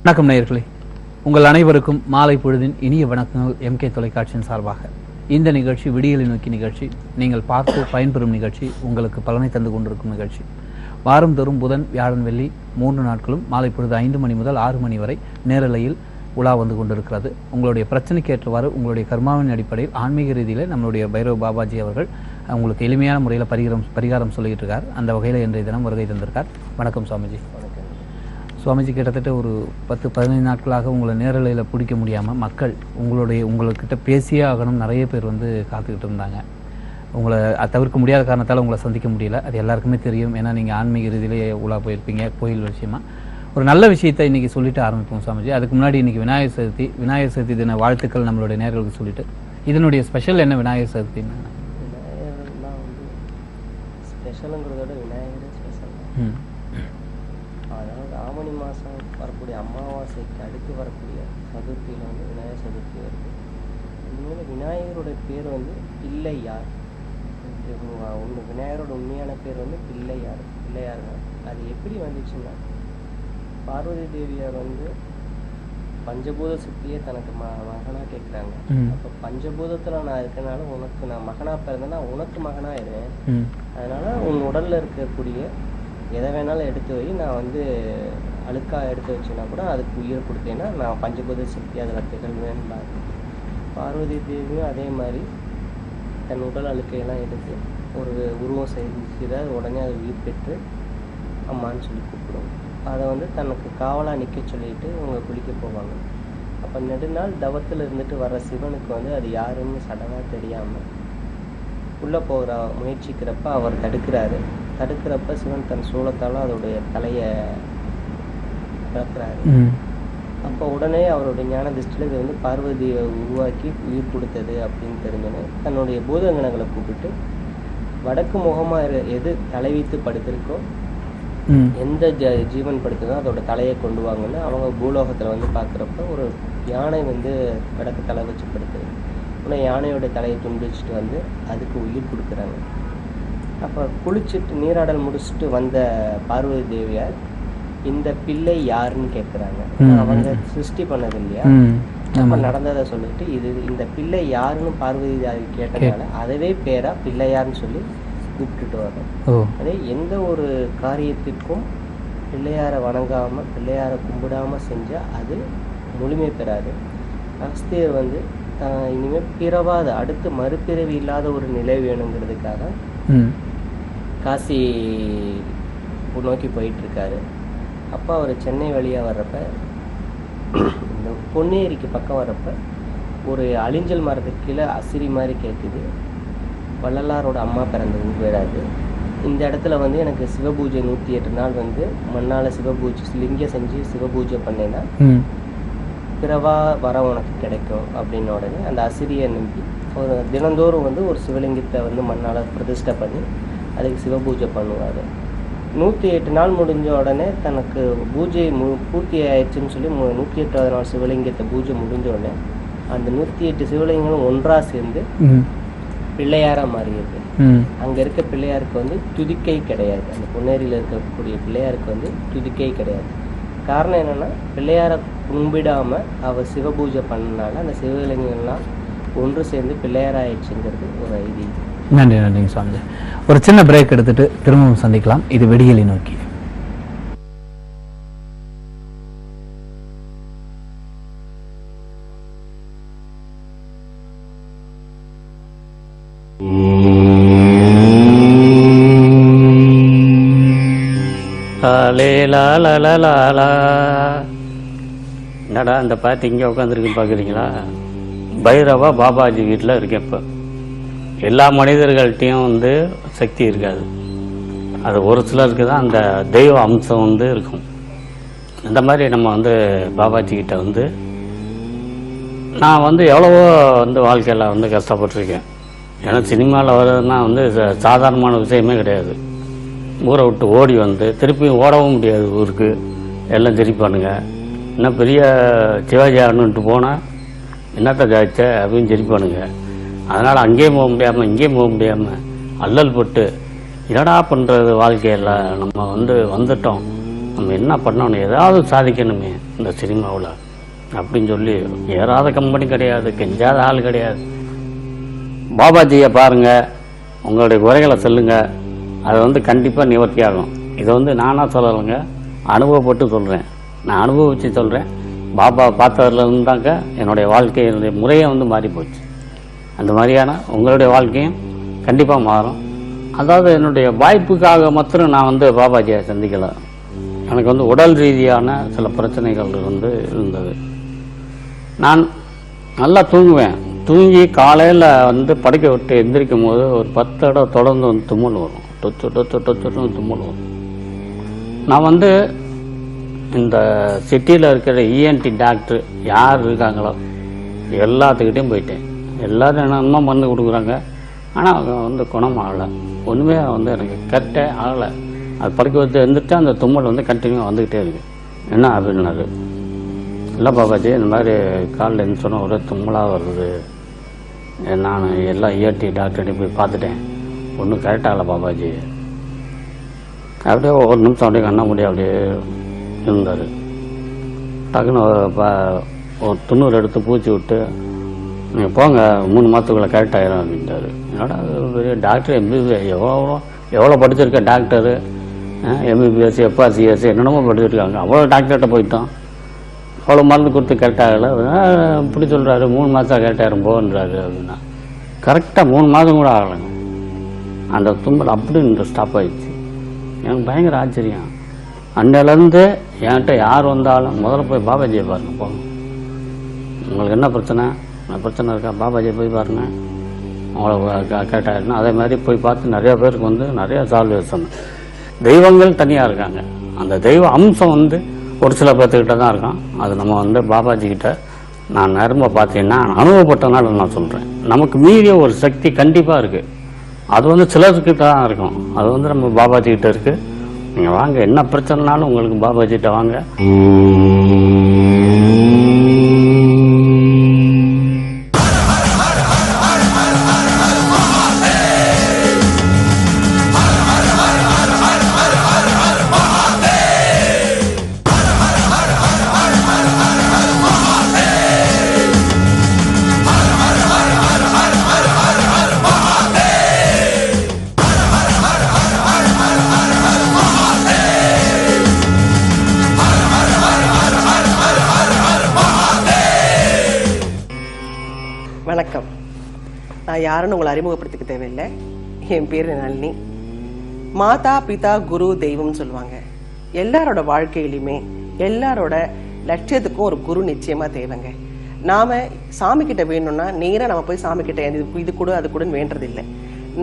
வணக்கம் நேயர்களே, உங்கள் அனைவருக்கும் மாலை பொழுதின் இனிய வணக்கங்கள். MK தொலைக்காட்சியின் சார்பாக இந்த நிகழ்ச்சி விடியலை நோக்கி நிகழ்ச்சி. நீங்கள் பார்த்து பயன்பெறும் நிகழ்ச்சி, உங்களுக்கு பலனை தந்து கொண்டிருக்கும் நிகழ்ச்சி. வாரந்தோறும் புதன், வியாழன், வெள்ளி 3 நாட்களும் மாலை பொழுது 5 மணி முதல் 6 மணி வரை நேரலையில் உலா வந்து கொண்டிருக்கிறது. உங்களுடைய பிரச்சனைக்கு ஏற்றவாறு உங்களுடைய கர்மாவின் அடிப்படையில் ஆன்மீக ரீதியில் நம்மளுடைய பைரவ பாபாஜி அவர்கள் உங்களுக்கு எளிமையான முறையில் பரிகாரம் சொல்லிட்டு இருக்கார். அந்த வகையில் இன்றைய தினம் வருகை தந்திருக்கார். வணக்கம் சுவாமிஜி. சுவாமிஜி, கிட்டத்தட்ட ஒரு 10-15 நாட்களாக உங்களை நேரலையில் பிடிக்க முடியாமல் மக்கள் உங்கள்கிட்ட பேசியே ஆகணும் நிறைய பேர் வந்து காத்துக்கிட்டு இருந்தாங்க. உங்களை தவிர்க்க முடியாத காரணத்தால் உங்களை சந்திக்க முடியல. அது எல்லாருக்குமே தெரியும். ஏன்னா நீங்கள் ஆன்மீக ரீதியிலே உலா போயிருப்பீங்க, கோயில் விஷயமா. ஒரு நல்ல விஷயத்தை இன்றைக்கி சொல்லிட்டு ஆரம்பிப்போம் சுவாமிஜி. அதுக்கு முன்னாடி இன்றைக்கி விநாயகர் சதுர்த்தி தின வாழ்த்துக்கள் நம்மளுடைய நேர்களுக்கு சொல்லிட்டு, இதனுடைய ஸ்பெஷல் என்ன விநாயகர் சதுர்த்தின்னு? விநாயகர்லாம் வந்து ஸ்பெஷலுங்கிறதோட விநாயகரே ஸ்பெஷல். அதாவது ஆவணி மாதம் வரக்கூடிய அமாவாசைக்கு அடுத்து வரக்கூடிய சதுர்த்தியில் வந்து விநாயகர் சதுர்த்தி வருது. உண்மையில் விநாயகரோட பேர் வந்து பிள்ளையார். விநாயகரோட உண்மையான பேர் வந்து பிள்ளையார் தான். அது எப்படி வந்துச்சுன்னா, பார்வதி தேவியார் வந்து பஞ்சபூத சக்தியே தனக்கு மகனாக கேட்குறாங்க. அப்போ பஞ்சபூதத்தில் நான் இருக்கனால உனக்கு நான் மகனாக பிறந்தேன்னா உனக்கு மகனாயிடுவேன். அதனால உன் உடலில் இருக்கக்கூடிய எதை வேணாலும் எடுத்து வை, நான் வந்து அழுக்காக எடுத்து வச்சேன்னா கூட அதுக்கு உயிர் கொடுத்தேன்னா நான் பஞ்சபூத சக்தி அதில் திகழ்வேன்னு. பார்வதி தேவியும் அதே மாதிரி தன் உடல் அழுக்கையெல்லாம் எடுத்து ஒரு உருவம் செய்த உடனே அதை உயிர் பெற்று அம்மான்னு சொல்லி கூப்பிடுவோம். அதை வந்து தனக்கு காவலாக நிற்க சொல்லிட்டு அவங்க குளிக்க போவாங்க. அப்போ நெடுநாள் தவத்தில் இருந்துட்டு வர்ற சிவனுக்கு வந்து அது யாருன்னு சடனாக தெரியாமல் உள்ளே போகிற முயற்சிக்கிறப்ப அவர் தடுக்கிறப்ப சிவன் தன் சூலத்தால் அதோடைய தலையை பிறக்கிறாரு. அப்போ உடனே அவருடைய ஞான திருஷ்டியில் இது வந்து பார்வதியை உருவாக்கி உயிர் கொடுத்தது அப்படின்னு தெரிஞ்சோன்னே தன்னுடைய பூதங்கணங்களை கூப்பிட்டு வடக்கு முகமாக எது தலை வைத்து படுத்திருக்கோ, எந்த ஜீவன் படுத்ததோ அதோட தலையை கொண்டு வாங்கன்னு அவங்க பூலோகத்தில் வந்து பார்க்குறப்ப ஒரு யானை வந்து வடக்கு தலை வச்சு படுத்துது. உடனே யானையோட தலையை துண்டிச்சுட்டு வந்து அதுக்கு உயிர் கொடுக்குறாங்க. அப்போ குளிச்சுட்டு நீராடல் முடிச்சுட்டு வந்த பார்வதி தேவியார் இந்த பிள்ளை யாருன்னு கேட்குறாங்க. அவங்க சிருஷ்டி பண்ணது இல்லையா, அப்போ நடந்ததை சொல்லிட்டு இந்த பிள்ளை யாருன்னு பார்வதி தேவி கேட்டதுனால அதவே பேரா பிள்ளையார்னு சொல்லி கூப்பிட்டுட்டு வரோம். அதே எந்த ஒரு காரியத்திற்கும் பிள்ளையாரை வணங்காமல் பிள்ளையாரை கும்பிடாமல் செஞ்சால் அது முழுமை பெறாது. அகஸ்தியர் வந்து இனிமேல் பிறவாத அடுத்து மறுபிறவி இல்லாத ஒரு நிலை வேணுங்கிறதுக்காக காசி நோக்கி போயிட்டுருக்காரு. அப்போ அவர் சென்னை வழியாக வர்றப்ப இந்த பொன்னேரிக்கு பக்கம் வர்றப்ப ஒரு அழிஞ்சல் மரத்துக்கு கீழே அசிரி மாதிரி கேட்குது. வள்ளலாரோட அம்மா பிறந்த ஊர் வேறாது. இந்த இடத்துல வந்து எனக்கு சிவபூஜை 108 நாள் வந்து மண்ணால் சிவபூஜை லிங்கம் செஞ்சு சிவபூஜை பண்ணேன்னா பிறவா வரம் உனக்கு கிடைக்கும் அப்படின்னு உடனே அந்த அசிரியை நம்பி ஒரு தினந்தோறும் வந்து ஒரு சிவலிங்கத்தை வந்து மண்ணால் பிரதிஷ்டை பண்ணி அதுக்கு சிவபூஜை பண்ணுவார். 108 நாள் முடிஞ்ச உடனே தனக்கு பூஜை பூர்த்தி ஆயிடுச்சுன்னு சொல்லி 108வது நாள் சிவலிங்கத்தை பூஜை முடிஞ்ச உடனே அந்த 108 சிவலிங்கங்களும் ஒன்றாக சேர்ந்து பிள்ளையாராக மாறியது. அங்கே இருக்க பிள்ளையாருக்கு வந்து துதிக்கை கிடையாது. அந்த பொன்னேரியில் இருக்கக்கூடிய பிள்ளையாருக்கு வந்து துதிக்கை கிடையாது. காரணம் என்னென்னா, பிள்ளையாரை கும்பிடாமல் அவர் சிவபூஜை பண்ணனால அந்த சிவலிங்கங்கள்லாம் ஒன்று சேர்ந்து பிள்ளையாராயிடுச்சுங்கிறது ஒரு ஐதீகம். நன்றிங்க சுவாமி. ஒரு சின்ன பிரேக் எடுத்துட்டு திரும்பவும் சந்திக்கலாம். இது விடியலை நோக்கி. என்னடா இந்த பாட்டு இங்கே உட்காந்துருக்கு பார்க்குறீங்களா? பைரவா பாபாஜி வீட்டில் இருக்கேன். இப்போ எல்லா மனிதர்கள்ட்டையும் வந்து சக்தி இருக்காது. அது ஒரு சிலருக்கு தான் அந்த தெய்வ அம்சம் வந்து இருக்கும். இந்த மாதிரி நம்ம வந்து பாபாஜி கிட்ட வந்து நான் வந்து எவ்வளவோ வந்து வாழ்க்கையில் வந்து கஷ்டப்பட்டுருக்கேன். ஏன்னா சினிமாவில் வர்றதுன்னா வந்து சாதாரணமான விஷயமே கிடையாது. ஊரை விட்டு ஓடி வந்து திருப்பியும் ஓடவும் முடியாது. ஊருக்கு எல்லாம் சிரிப்பானுங்க. இன்னும் பெரிய சிவாஜி ஆகணுன்ட்டு போனால் என்னத்தை ஜாய்ச்ச அப்படின்னு சிரிப்பானுங்க. அதனால் அங்கேயும் போக முடியாமல் இங்கேயும் போக முடியாமல் அல்லல் பட்டு என்னடா பண்ணுறது வாழ்க்கையில் நம்ம வந்துட்டோம் நம்ம என்ன பண்ணணும், ஏதாவது சாதிக்கணுமே இந்த சினிமாவில் அப்படின்னு சொல்லி ஏறாத கம்பெனி கிடையாது, கெஞ்சாத ஆள் கிடையாது. பாபாஜியை பாருங்கள், உங்களுடைய குறைகளை சொல்லுங்கள், அது கண்டிப்பாக நிவர்த்தி ஆகும். இதை நானாக சொல்லலைங்க, அனுபவப்பட்டு சொல்கிறேன். நான் அனுபவித்து சொல்கிறேன். பாபா பார்த்ததுல இருந்தாக்க என்னுடைய வாழ்க்கை, என்னுடைய முறையை மாறி போச்சு. அந்த மாதிரியான உங்களுடைய வாழ்க்கையும் கண்டிப்பாக மாறும். அதாவது என்னுடைய வாய்ப்புக்காக மாத்திரம் நான் பாபாஜியை சந்திக்கலை. எனக்கு உடல் ரீதியான சில பிரச்சனைகள் இருந்தது. நான் நல்லா தூங்குவேன். தூங்கி காலையில் படுக்க விட்டு எந்திரிக்கும் போது ஒரு 10 தடவை தொடர்ந்து தும்மல் வரும். டொச்சு தும்மல் வரும். நான் இந்த சிட்டியில் இருக்கிற இஎன்டி டாக்டர் யார் இருக்காங்களோ எல்லாத்துக்கிட்டையும் போயிட்டேன். எல்லோரும் என்னென்னமோ மருந்து கொடுக்குறாங்க. ஆனால் அவங்க குணம் ஆகலை. ஒன்றுமே எனக்கு கரெக்டே ஆகலை. அது படுக்க வச்சு எழுந்திரிச்சா அந்த தும்மல் கண்டினியூ வந்துக்கிட்டே இருக்குது. என்ன அப்படின்னாரு, இல்லை பாபாஜி இந்த மாதிரி காலில் இருந்து சொன்னால் ஒரே தும்மலாக வருது. நான் எல்லாம் இஎன்டி டாக்டர்கிட்ட போய் பார்த்துட்டேன், ஒன்றும் கரெக்டாகலை பாபாஜி. அப்படியே ஒரு நிமிஷம் அப்படியே கண்ண முடியும் அப்படியே இருந்தார். டக்குன்னு ஒரு துண்ணூறு எடுத்து பூச்சி விட்டு, நீங்கள் போங்க 3 மாதத்துக்குள்ளே கரெக்டாகிடும் அப்படின்ட்டாரு. என்னோட பெரிய டாக்டர் எம்பிபிஎஸ் எவ்வளோ படிச்சிருக்க டாக்டரு, எம்பிபிஎஸ் எஃப்ஆர்சிஎஸ் என்னென்னமோ படிச்சிருக்காங்க. அவ்வளோ டாக்டர்கிட்ட போயிட்டோம். அவ்வளோ மருந்து கொடுத்து கரெக்டாகலை. இப்படி சொல்கிறாரு, 3 மாதம் கரெக்டாகிடும் போன்றாரு அப்படின்னா. கரெக்டாக 3 மாதம் கூட ஆகலைங்க. அந்த தும்பல் அப்படி ஸ்டாப் ஆகிடுச்சு. எனக்கு பயங்கர ஆச்சரியம். அன்னிலேருந்து என்கிட்ட யார் வந்தாலும் முதல்ல போய் பாபாஜியை பாருங்க, போங்க. உங்களுக்கு என்ன பிரச்சனை இருக்கா, பாபாஜியை போய் பாருங்க, அவங்கள கரெக்டாகிடணும். அதே மாதிரி போய் பார்த்து நிறையா பேருக்கு நிறையா சால்வேஷன். தெய்வங்கள் தனியாக இருக்காங்க. அந்த தெய்வ அம்சம் ஒரு சில பேர்த்துக்கிட்ட தான் இருக்கும். அது நம்ம பாபாஜிக்கிட்ட நான் நேரமாக பார்த்தீங்கன்னா அனுபவப்பட்டனால நான் சொல்கிறேன். நமக்கு மீறிய ஒரு சக்தி கண்டிப்பாக இருக்குது. அது சிலர்கிட்ட தான் இருக்கும். அது நம்ம பாபாஜிக்கிட்ட இருக்குது. நீங்கள் வாங்க, என்ன பிரச்சனைனாலும் உங்களுக்கு பாபாஜிகிட்ட வாங்க. வணக்கம். நான் யாருன்னு உங்களை அறிமுகப்படுத்திக்க தேவையில்லை. என் பேர் நளினி. மாதா பிதா குரு தெய்வம்னு சொல்லுவாங்க. எல்லாரோட வாழ்க்கையிலுமே எல்லாரோட லட்சியத்துக்கும் ஒரு குரு நிச்சயமா தேவைங்க. நாம சாமி கிட்ட வேணும்னா நேராக நம்ம போய் சாமி கிட்ட இது கூட அது கூடன்னு வேண்டதில்லை.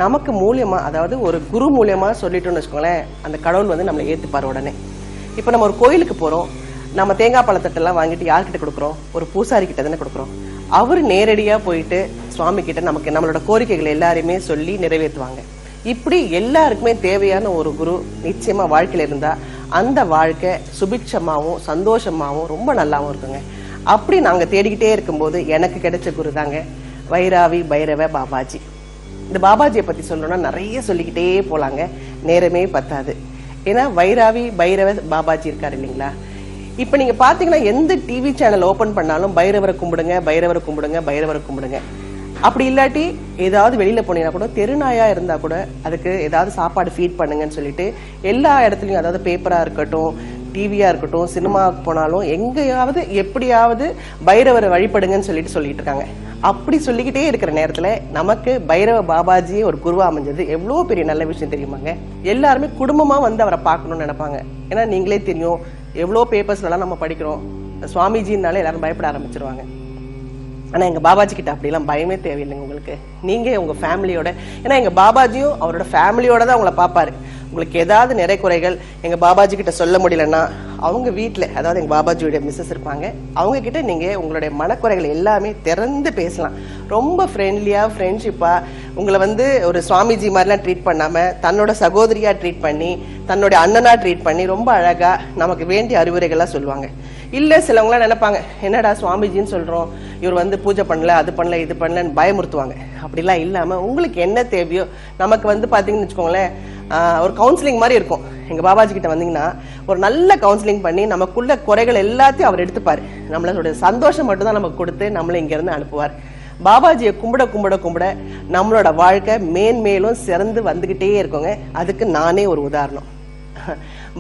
நமக்கு மூலியமா, அதாவது ஒரு குரு மூலியமா சொல்லிட்டோம்னு வச்சுக்கோங்களேன், அந்த கடவுள் நம்மளை ஏற்றுப்பார் உடனே. இப்போ நம்ம ஒரு கோயிலுக்கு போகிறோம், நம்ம தேங்காய் பழத்தட்டெல்லாம் வாங்கிட்டு யார்கிட்ட கொடுக்குறோம்? ஒரு பூசாரி கிட்ட தானே கொடுக்குறோம். அவர் நேரடியாக போயிட்டு சுவாமி கிட்ட நம்மளோட கோரிக்கைகளை எல்லாருமே சொல்லி நிறைவேற்றுவாங்க. இப்படி எல்லாருக்குமே தேவையான ஒரு குரு நிச்சயமா வாழ்க்கையில இருந்தா அந்த வாழ்க்கை சுபிட்சமாகவும் சந்தோஷமாகவும் ரொம்ப நல்லாவும் இருக்குங்க. அப்படி நாங்க தேடிக்கிட்டே இருக்கும்போது எனக்கு கிடைச்ச குரு தாங்க வைராவி பைரவ பாபாஜி. இந்த பாபாஜியை பத்தி சொல்லணும்னா நிறைய சொல்லிக்கிட்டே போலாங்க, நேரமே பத்தாது. ஏன்னா வைராவி பைரவ பாபாஜி இருக்காரு இல்லைங்களா. இப்ப நீங்க பாத்தீங்கன்னா எந்த டிவி சேனல் ஓபன் பண்ணாலும் பைரவரை கும்பிடுங்க, பைரவரை கும்பிடுங்க, பைரவரை கும்பிடுங்க. அப்படி இல்லாட்டி ஏதாவது வெளியில போனீங்கன்னா கூட தெருநாயா இருந்தா கூட அதுக்கு ஏதாவது சாப்பாடு ஃபீட் பண்ணுங்கன்னு சொல்லிட்டு எல்லா இடத்துலயும், அதாவது பேப்பரா இருக்கட்டும், டிவியா இருக்கட்டும், சினிமாவுக்கு போனாலும் எங்கேயாவது எப்படியாவது பைரவரை வழிபடுங்கன்னு சொல்லிட்டு இருக்காங்க. அப்படி சொல்லிக்கிட்டே இருக்கிற நேரத்துல நமக்கு பைரவ பாபாஜி ஒரு குருவா அமைஞ்சது எவ்வளோ பெரிய நல்ல விஷயம் தெரியுமாங்க. எல்லாருமே குடும்பமா அவரை பார்க்கணும்னு நினைப்பாங்க. ஏன்னா நீங்களே தெரியும், எவ்வளோ பேப்பர்ஸ்லாம் நம்ம படிக்கிறோம், சுவாமிஜின்னாலே எல்லாரும் பயப்பட ஆரம்பிச்சிருவாங்க. ஆனால் எங்கள் பாபாஜி கிட்ட அப்படிலாம் பயமே தேவையில்லைங்க. உங்களுக்கு நீங்கள் உங்கள் ஃபேமிலியோட, ஏன்னா எங்கள் பாபாஜியும் அவரோட ஃபேமிலியோட தான் உங்களை பார்ப்பாரு. உங்களுக்கு ஏதாவது நிறை குறைகள் எங்கள் பாபாஜி கிட்ட சொல்ல முடியலன்னா அவங்க வீட்டில், அதாவது எங்கள் பாபாஜியோட மிஸ்ஸஸ் இருப்பாங்க, அவங்க கிட்ட நீங்கள் உங்களுடைய மனக்குறைகள் எல்லாமே திறந்து பேசலாம். ரொம்ப ஃப்ரெண்ட்லியாக ஃப்ரெண்ட்ஷிப்பாக உங்களை ஒரு சுவாமிஜி மாதிரிலாம் ட்ரீட் பண்ணாமல் தன்னோட சகோதரியாக ட்ரீட் பண்ணி, தன்னோட அண்ணனாக ட்ரீட் பண்ணி ரொம்ப அழகாக நமக்கு வேண்டிய அறிவுரைகள்லாம் சொல்லுவாங்க. இல்லை சிலவங்களாம் நினைப்பாங்க, என்னடா சுவாமிஜின்னு சொல்கிறோம், இவர் பூஜை பண்ணல, அது பண்ணல, இது பண்ணலன்னு பயமுறுத்துவாங்க. அப்படிலாம் இல்லாமல் உங்களுக்கு என்ன தேவையோ, நமக்கு பார்த்தீங்கன்னு வச்சுக்கோங்களேன், ஒரு கவுன்சிலிங் மாதிரி இருக்கும். எங்கள் பாபாஜி கிட்ட வந்தீங்கன்னா ஒரு நல்ல கவுன்சிலிங் பண்ணி நமக்குள்ள குறைகள் எல்லாத்தையும் அவர் எடுத்துப்பாரு. நம்மளோட சந்தோஷம் மட்டும்தான் நமக்கு கொடுத்து நம்மளை இங்க இருந்து அனுப்புவார். பாபாஜியை கும்பிட கும்பிட கும்பிட நம்மளோட வாழ்க்கை மேன்மேலும் சிறந்து வந்துகிட்டே இருக்குங்க. அதுக்கு நானே ஒரு உதாரணம்.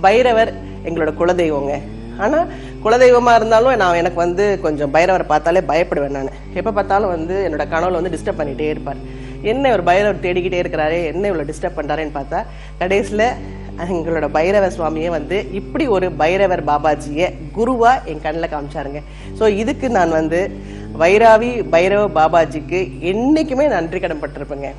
பைரவர் எங்களோட குலதெய்வங்க. ஆனா குலதெய்வமா இருந்தாலும் நான் எனக்கு வந்து கொஞ்சம் பைரவரை பார்த்தாலே பயப்படுவேன். நான் எப்ப பார்த்தாலும் வந்து என்னோட கனவுல வந்து டிஸ்டர்ப் பண்ணிட்டே இருப்பார். என்ன ஒரு பைரவர் தேடிக்கிட்டே இருக்கிறாரே, என்ன இவ்வளவு டிஸ்டர்ப் பண்றாருன்னு பார்த்தா கடைசியில எங்களோட பைரவ சுவாமியே வந்து இப்படி ஒரு பைரவர் பாபாஜியை குருவா என் கண்ணில் காமிச்சாருங்க. ஸோ இதுக்கு நான் வந்து வைராவி பைரவ பாபாஜிக்கு என்னைக்குமே நன்றி கடன் பட்டிருப்பேங்க.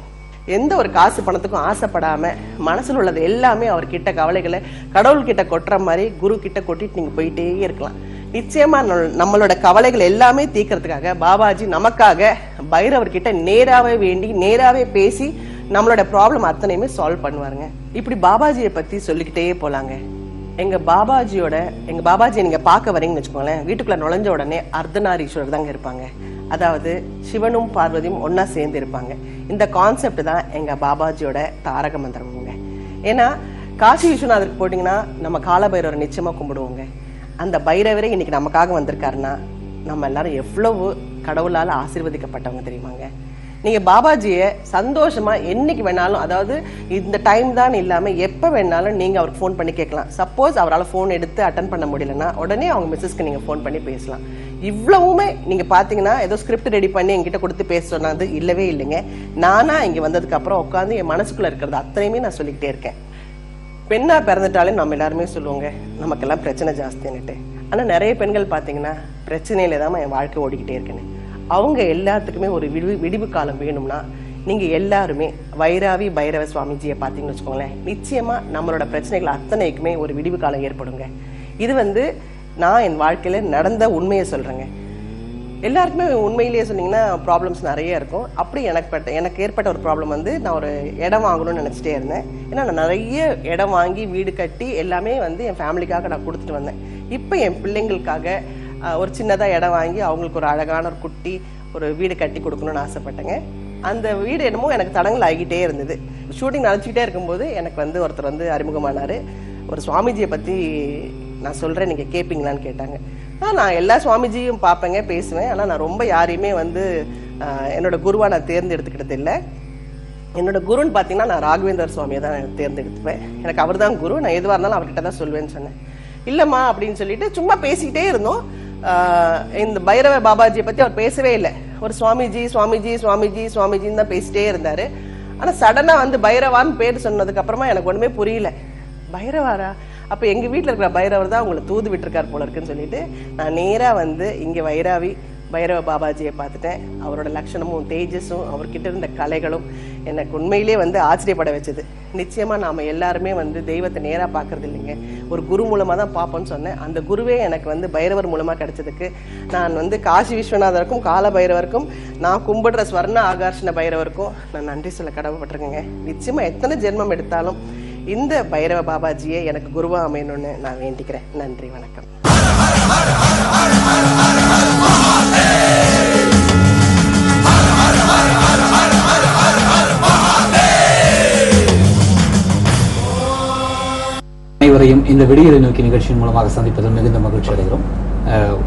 எந்த ஒரு காசு பணத்துக்கும் ஆசைப்படாம மனசுல உள்ளது எல்லாமே அவர்கிட்ட கவலைகளை கடவுள்கிட்ட கொட்டுற மாதிரி குரு கிட்ட கொட்டிட்டு நீங்க போயிட்டே இருக்கலாம். நிச்சயமா நம்மளோட கவலைகள் எல்லாமே தீர்க்கறதுக்காக பாபாஜி நமக்காக பைரவர்கிட்ட நேராவே வேண்டி நேராவே பேசி நம்மளோட ப்ராப்ளம் அத்தனையுமே சால்வ் பண்ணுவாருங்க. இப்படி பாபாஜியை பத்தி சொல்லிக்கிட்டே போலாங்க. எங்க பாபாஜியை நீங்க பார்க்க வரீங்கன்னு வச்சுக்கோங்களேன், வீட்டுக்குள்ள நுழைஞ்ச உடனே அர்த்தநாரீஸ்வரர் தாங்க இருப்பாங்க. அதாவது சிவனும் பார்வதியும் ஒன்னா சேர்ந்து இருப்பாங்க. இந்த கான்செப்ட் தான் எங்க பாபாஜியோட தாரக மந்திரமுங்க. ஏன்னா காசி விஸ்வநாதருக்கு போட்டீங்கன்னா நம்ம காலபைரவரை நிச்சயமா கும்பிடுவோங்க. அந்த பைரவரே இன்னைக்கு நமக்காக வந்திருக்காருன்னா நம்ம எல்லாரும் எவ்வளவு கடவுளால ஆசீர்வதிக்கப்பட்டவங்க தெரியுமாங்க. நீங்க பாபாஜியை சந்தோஷமா என்னைக்கு வேணாலும், அதாவது இந்த டைம் தான் இல்லாம எப்ப வேணாலும் நீங்க அவருக்கு ஃபோன் பண்ணி கேட்கலாம். சப்போஸ் அவரால் ஃபோன் எடுத்து அட்டன் பண்ண முடியலன்னா உடனே அவங்க மிஸ்ஸஸ்க்கு நீங்க ஃபோன் பண்ணி பேசலாம். இவ்வளவுமே நீங்க பாத்தீங்கன்னா ஏதோ ஸ்கிரிப்ட் ரெடி பண்ணி என்கிட்ட கொடுத்து பேச சொன்னது இல்லவே இல்லைங்க. நானா இங்க வந்ததுக்கு அப்புறம் உட்காந்து என் மனசுக்குள்ள இருக்கிறது அத்தனையுமே நான் சொல்லிக்கிட்டே இருக்கேன். பெண்ணா பிறந்துட்டாலே நம்ம எல்லாருமே சொல்லுவோங்க நமக்கெல்லாம் பிரச்சனை ஜாஸ்தின்னுட்டு. ஆனா நிறைய பெண்கள் பாத்தீங்கன்னா பிரச்சனையில தான் என் வாழ்க்கை ஓடிக்கிட்டே இருக்கேன்னு. அவங்க எல்லாத்துக்குமே ஒரு விடிவு காலம் வேணும்னா நீங்க எல்லாருமே வைராவி பைரவ சுவாமிஜியை பார்த்தீங்கன்னு வச்சுக்கோங்களேன், நிச்சயமா நம்மளோட பிரச்சனைகள் அத்தனைக்குமே ஒரு விடிவு காலம் ஏற்படுங்க. இது வந்து நான் என் வாழ்க்கையில நடந்த உண்மையை சொல்றேங்க. எல்லாருக்குமே உண்மையிலேயே சொன்னீங்கன்னா ப்ராப்ளம்ஸ் நிறைய இருக்கும். அப்படி எனக்கு ஏற்பட்ட ஒரு ப்ராப்ளம் வந்து நான் ஒரு இடம் வாங்கணும்னு நினச்சிட்டே இருந்தேன். ஏன்னா நான் நிறைய இடம் வாங்கி வீடு கட்டி எல்லாமே வந்து என் ஃபேமிலிக்காக நான் கொடுத்துட்டு வந்தேன். இப்போ என் பிள்ளைங்களுக்காக ஒரு சின்னதாக இடம் வாங்கி அவங்களுக்கு ஒரு அழகான ஒரு குட்டி ஒரு வீடு கட்டி கொடுக்கணும்னு ஆசைப்பட்டேங்க. அந்த வீடு என்னமோ எனக்கு தடங்கள் ஆகிட்டே இருந்தது. ஷூட்டிங் நடந்துக்கிட்டே இருக்கும்போது எனக்கு வந்து ஒருத்தர் வந்து அறிமுகமானார். ஒரு சுவாமிஜியை பற்றி நான் சொல்கிறேன், நீங்கள் கேட்பீங்களான்னு கேட்டாங்க. நான் எல்லா சுவாமிஜியும் பார்ப்பேங்க, பேசுவேன். ஆனால் நான் ரொம்ப யாரையுமே வந்து என்னோட குருவாக நான் தேர்ந்தெடுத்துக்கிட்டது இல்லை. என்னோட குருன்னு பார்த்தீங்கன்னா நான் ராகவேந்தர் சுவாமியை தான் தேர்ந்தெடுத்துப்பேன். எனக்கு அவர் தான் குரு. நான் எதுவாக இருந்தாலும் அவர்கிட்ட தான் சொல்வேன்னு சொன்னேன். இல்லைம்மா அப்படின்னு சொல்லிட்டு சும்மா பேசிக்கிட்டே இருந்தோம். இந்த பைரவ பாபாஜியை பற்றி அவர் பேசவே இல்லை. ஒரு சுவாமிஜி சுவாமிஜி சுவாமிஜி சுவாமிஜின்னு தான் பேசிட்டே இருந்தார். ஆனால் சடனாக வந்து பைரவான்னு பேர் சொன்னதுக்கு அப்புறமா எனக்கு ஒன்றுமே புரியல. பைரவாரா? அப்போ எங்கள் வீட்டில் இருக்கிற பைரவர் தான் உங்களை தூது விட்டுருக்கார் போல இருக்குன்னு சொல்லிட்டு நான் நேராக வந்து இங்கே வைராவி பைரவ பாபாஜியை பார்த்துட்டேன். அவரோட லட்சணமும் தேஜஸும் அவர்கிட்ட இருந்த கலைகளும் எனக்கு உண்மையிலே வந்து ஆச்சரியப்பட வச்சது. நிச்சயமாக நாம் எல்லாருமே வந்து தெய்வத்தை நேராக பார்க்கறது இல்லைங்க, ஒரு குரு மூலமாக தான் பார்ப்போம்னு சொன்னேன். அந்த குருவே எனக்கு வந்து பைரவர் மூலமாக கிடைச்சதுக்கு நான் வந்து காசி விஸ்வநாதருக்கும் கால பைரவருக்கும் நான் கும்பிடுற ஸ்வர்ண ஆகர்ஷண பைரவருக்கும் நான் நன்றி சொல்ல கடமைப்பட்டிருக்கேங்க. நிச்சயமாக எத்தனை ஜென்மம் எடுத்தாலும் இந்த பைரவ பாபாஜியை எனக்கு குருவா அமையணும்னு நான் வேண்டிக்கிறேன். நன்றி, வணக்கம். அனைவரையும் இந்த விடியலை நோக்கி நிகழ்ச்சியின் மூலமாக சந்திப்பதில் மிகுந்த மகிழ்ச்சி அடைகிறோம்.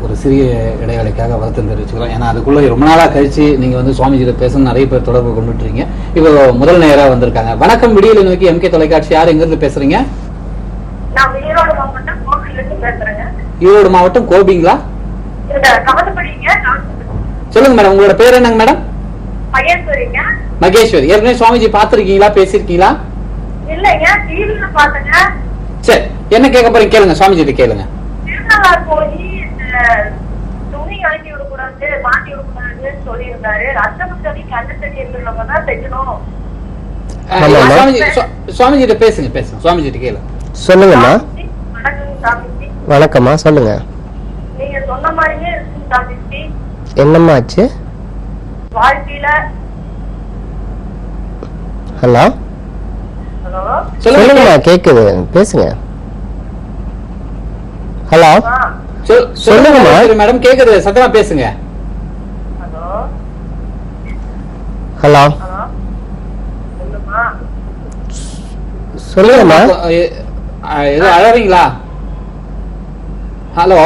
ஒரு சிறிய இடைவேளைக்காக வருத்தம் தெரிவிச்சுக்கிறோம். ஏன்னா அதுக்குள்ள ரொம்ப நாளா கழிச்சு நீங்க வந்து சுவாமிஜியில பேசணும் நிறைய பேர் தொடர்பு கொண்டுட்டு இருக்கீங்க. இப்போ முதல் நேரா வந்திருக்காங்க. வணக்கம், விடியலை நோக்கி எம்கே தொலைக்காட்சி. யார் எங்க இருந்து பேசுறீங்க? ஈரோடு மாவட்டம் கோபிங்களா? சொல்லுங்க மேடம், உங்களோட பேர் என்னங்க மேடம்? மகேஸ்வரி. ஏற்கனவே சுவாமிஜி பாத்திருக்கீங்களா, பேசிருக்கீங்களா? சரி, என்ன கேட்க போறீங்க கேளுங்க, சுவாமிஜி கேளுங்க. சுவாமிஜி பேசுங்க, பேசுங்க, சுவாமிஜி கேளுங்க. சொல்லுங்கம்மா. வணக்கம்மா, சொல்லுங்க. என்னம்மா ஆச்சு? ஹலோ, சொல்லுங்கம்மா, கேக்குது, பேசுங்க. ஹலோ, சொல்லுங்கம்மா மேடம், கேக்குது, சத்தமா பேசுங்க. ஹலோ, சொல்லுங்கம்மா. ஏதோ அழறீங்களா? ஹலோ,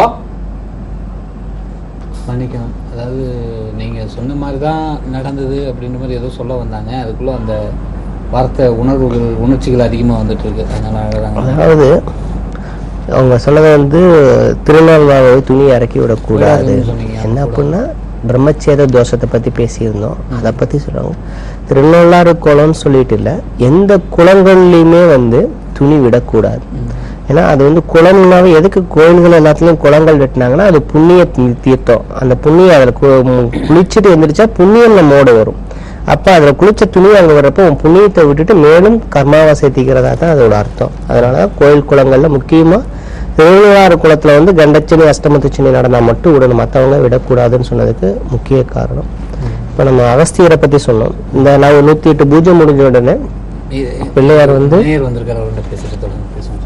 மன்னிக்கணும், அதாவது நீங்கள் சொன்ன மாதிரி தான் நடந்தது அப்படின்ற மாதிரி ஏதோ சொல்ல வந்தாங்க. அதுக்குள்ளே அந்த வார்த்தை உணர்ச்சிகள் அதிகமாக வந்துட்டு இருக்கு. அதனால அதாவது அவங்க சொன்னதை வந்து திருநள்ளாவை துணி இறக்கி விடக்கூடாது. என்ன அப்படின்னா பிரம்மச்சேத தோஷத்தை பற்றி பேசியிருந்தோம், அதை பற்றி சொல்லுவாங்க. திருநள்ளாறு குளம்னு சொல்லிட்டு இல்லை, எந்த குளங்கள்லையுமே வந்து துணி விடக்கூடாது. ஏன்னா அது வந்து குளம்னாவே எதுக்கு கோயில்கள் எல்லாத்துலேயும் குளங்கள் வெட்டினாங்கன்னா அது புண்ணிய தீர்த்தம். அந்த புண்ணியம் அதில் குளிச்சுட்டு எழுந்திரிச்சா புண்ணியம் நம்மோட வரும். அப்போ அதில் குளிச்ச துணி அங்கே வர்றப்போ புண்ணியத்தை விட்டுட்டு மேலும் கர்மாவை சேர்த்திக்கிறதா தான் அதோட அர்த்தம். அதனால தான் கோயில் குளங்களில் முக்கியமாக திருநள்ளாறு குளத்தில் வந்து கண்டச்சனி அஷ்டமத்துச்சனி நடந்தால் மட்டும் விடணும், மற்றவங்க விடக்கூடாதுன்னு சொன்னதுக்கு முக்கிய காரணம். இப்போ நம்ம அகஸ்தியரை பற்றி சொன்னோம். இந்த நான் 108 பூஜை முடிஞ்ச உடனே பிள்ளையார் வந்து வந்திருக்காரு, அவர்கிட்ட பேசிட்டு தொடர்ந்து பேசுவோம்.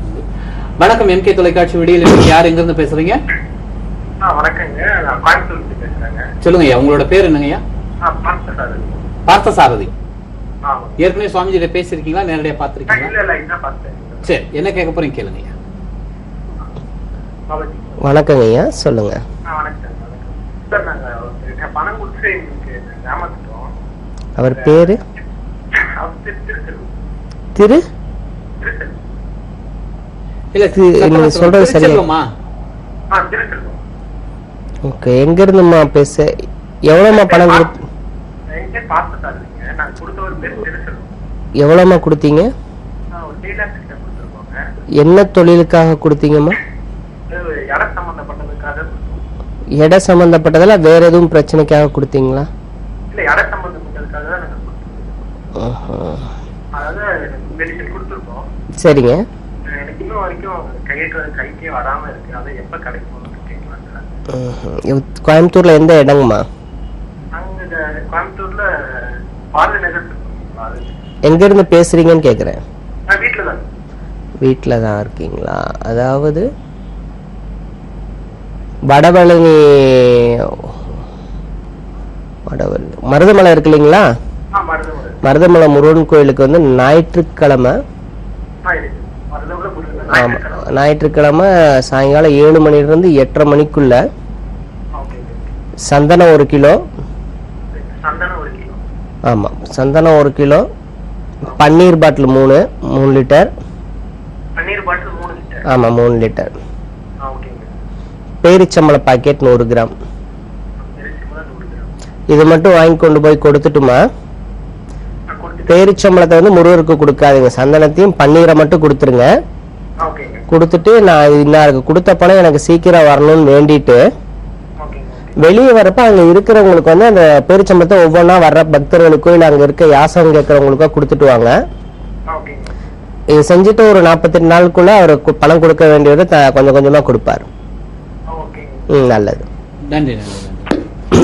வணக்கம், எம்கே தொலைக்காட்சி விடியல். யார் எங்க இருந்து பேசுறீங்க? வணக்கங்க, நான் கோயம்புத்தூர்ல பேசுறேங்க. சொல்லுங்க, உங்களோட பேர் என்னங்கய்யா? பார்த்தசாரதி. ஏற்கனவே சுவாமிஜிட்ட பேசிருக்கீங்களா, நேரடியா பாத்திருக்கீங்களா? சரி, என்ன கேட்க போறீங்க கேளுங்க. வணக்கங்க ஐயா, சொல்லுங்க. அவர் பேரு திரு நீங்க சொல்றது சரியா? ஓகே, எங்க இருந்துமா பேச? எவ்வளவுமா பணம் எவ்வளவுமா கொடுத்தீங்க? என்ன தொழிலுக்காக கொடுத்தீங்கம்மா? இட சம்பந்தப்பட்டதுல வேற எதுவும் பிரச்சனைக்காக கொடுத்தீங்களா? சரிங்க. கோயம்புத்தூர்ல எந்த இடங்கம்மா? எங்க இருந்து பேசுறீங்கன்னு கேக்குறேன். வீட்டுல தான் இருக்கீங்களா? அதாவது வடபழனி மருதமலை இருக்கு இல்லைங்களா? மருதமலை முருகன் கோயிலுக்கு வந்து ஞாயிற்றுக்கிழமை சாயங்காலம் 7 மணிலிருந்து 8:30 மணிக்குள்ள சந்தனம் 1 கிலோ. ஆமா, சந்தனம் 1 கிலோ, பன்னீர் பாட்டில் 3 லிட்டர். ஆமா, 3 லிட்டர். பேரிச்சம்பள packet 100 gram. இது மட்டும் வாங்கி கொண்டு போய் கொடுத்துட்டுமா? பேரிச்சம்பளத்தை வந்து முருகருக்கு கொடுக்காதீங்க, சந்தனத்தையும் பன்னீரை மட்டும் கொடுத்துருங்க. கொடுத்துட்டு நான் இன்னாருக்கு கொடுத்த பணம் எனக்கு சீக்கிரம் வரணும்னு வேண்டிட்டு வெளியே வரப்ப அங்க இருக்கிறவங்களுக்கு வந்து அந்த பேரிச்சம்பளத்தை ஒவ்வொன்றா வர்ற பக்தர்களுக்கோ இல்லை அங்க இருக்க யாசகம் கேட்கறவங்களுக்கோ கொடுத்துட்டு வாங்க. இது செஞ்சுட்டு ஒரு 48 நாளுக்குள்ள அவருக்கு பணம் கொடுக்க வேண்டியது கொஞ்சம் கொஞ்சமா கொடுப்பாரு. நல்லது. நன்றி நன்றி நன்றி.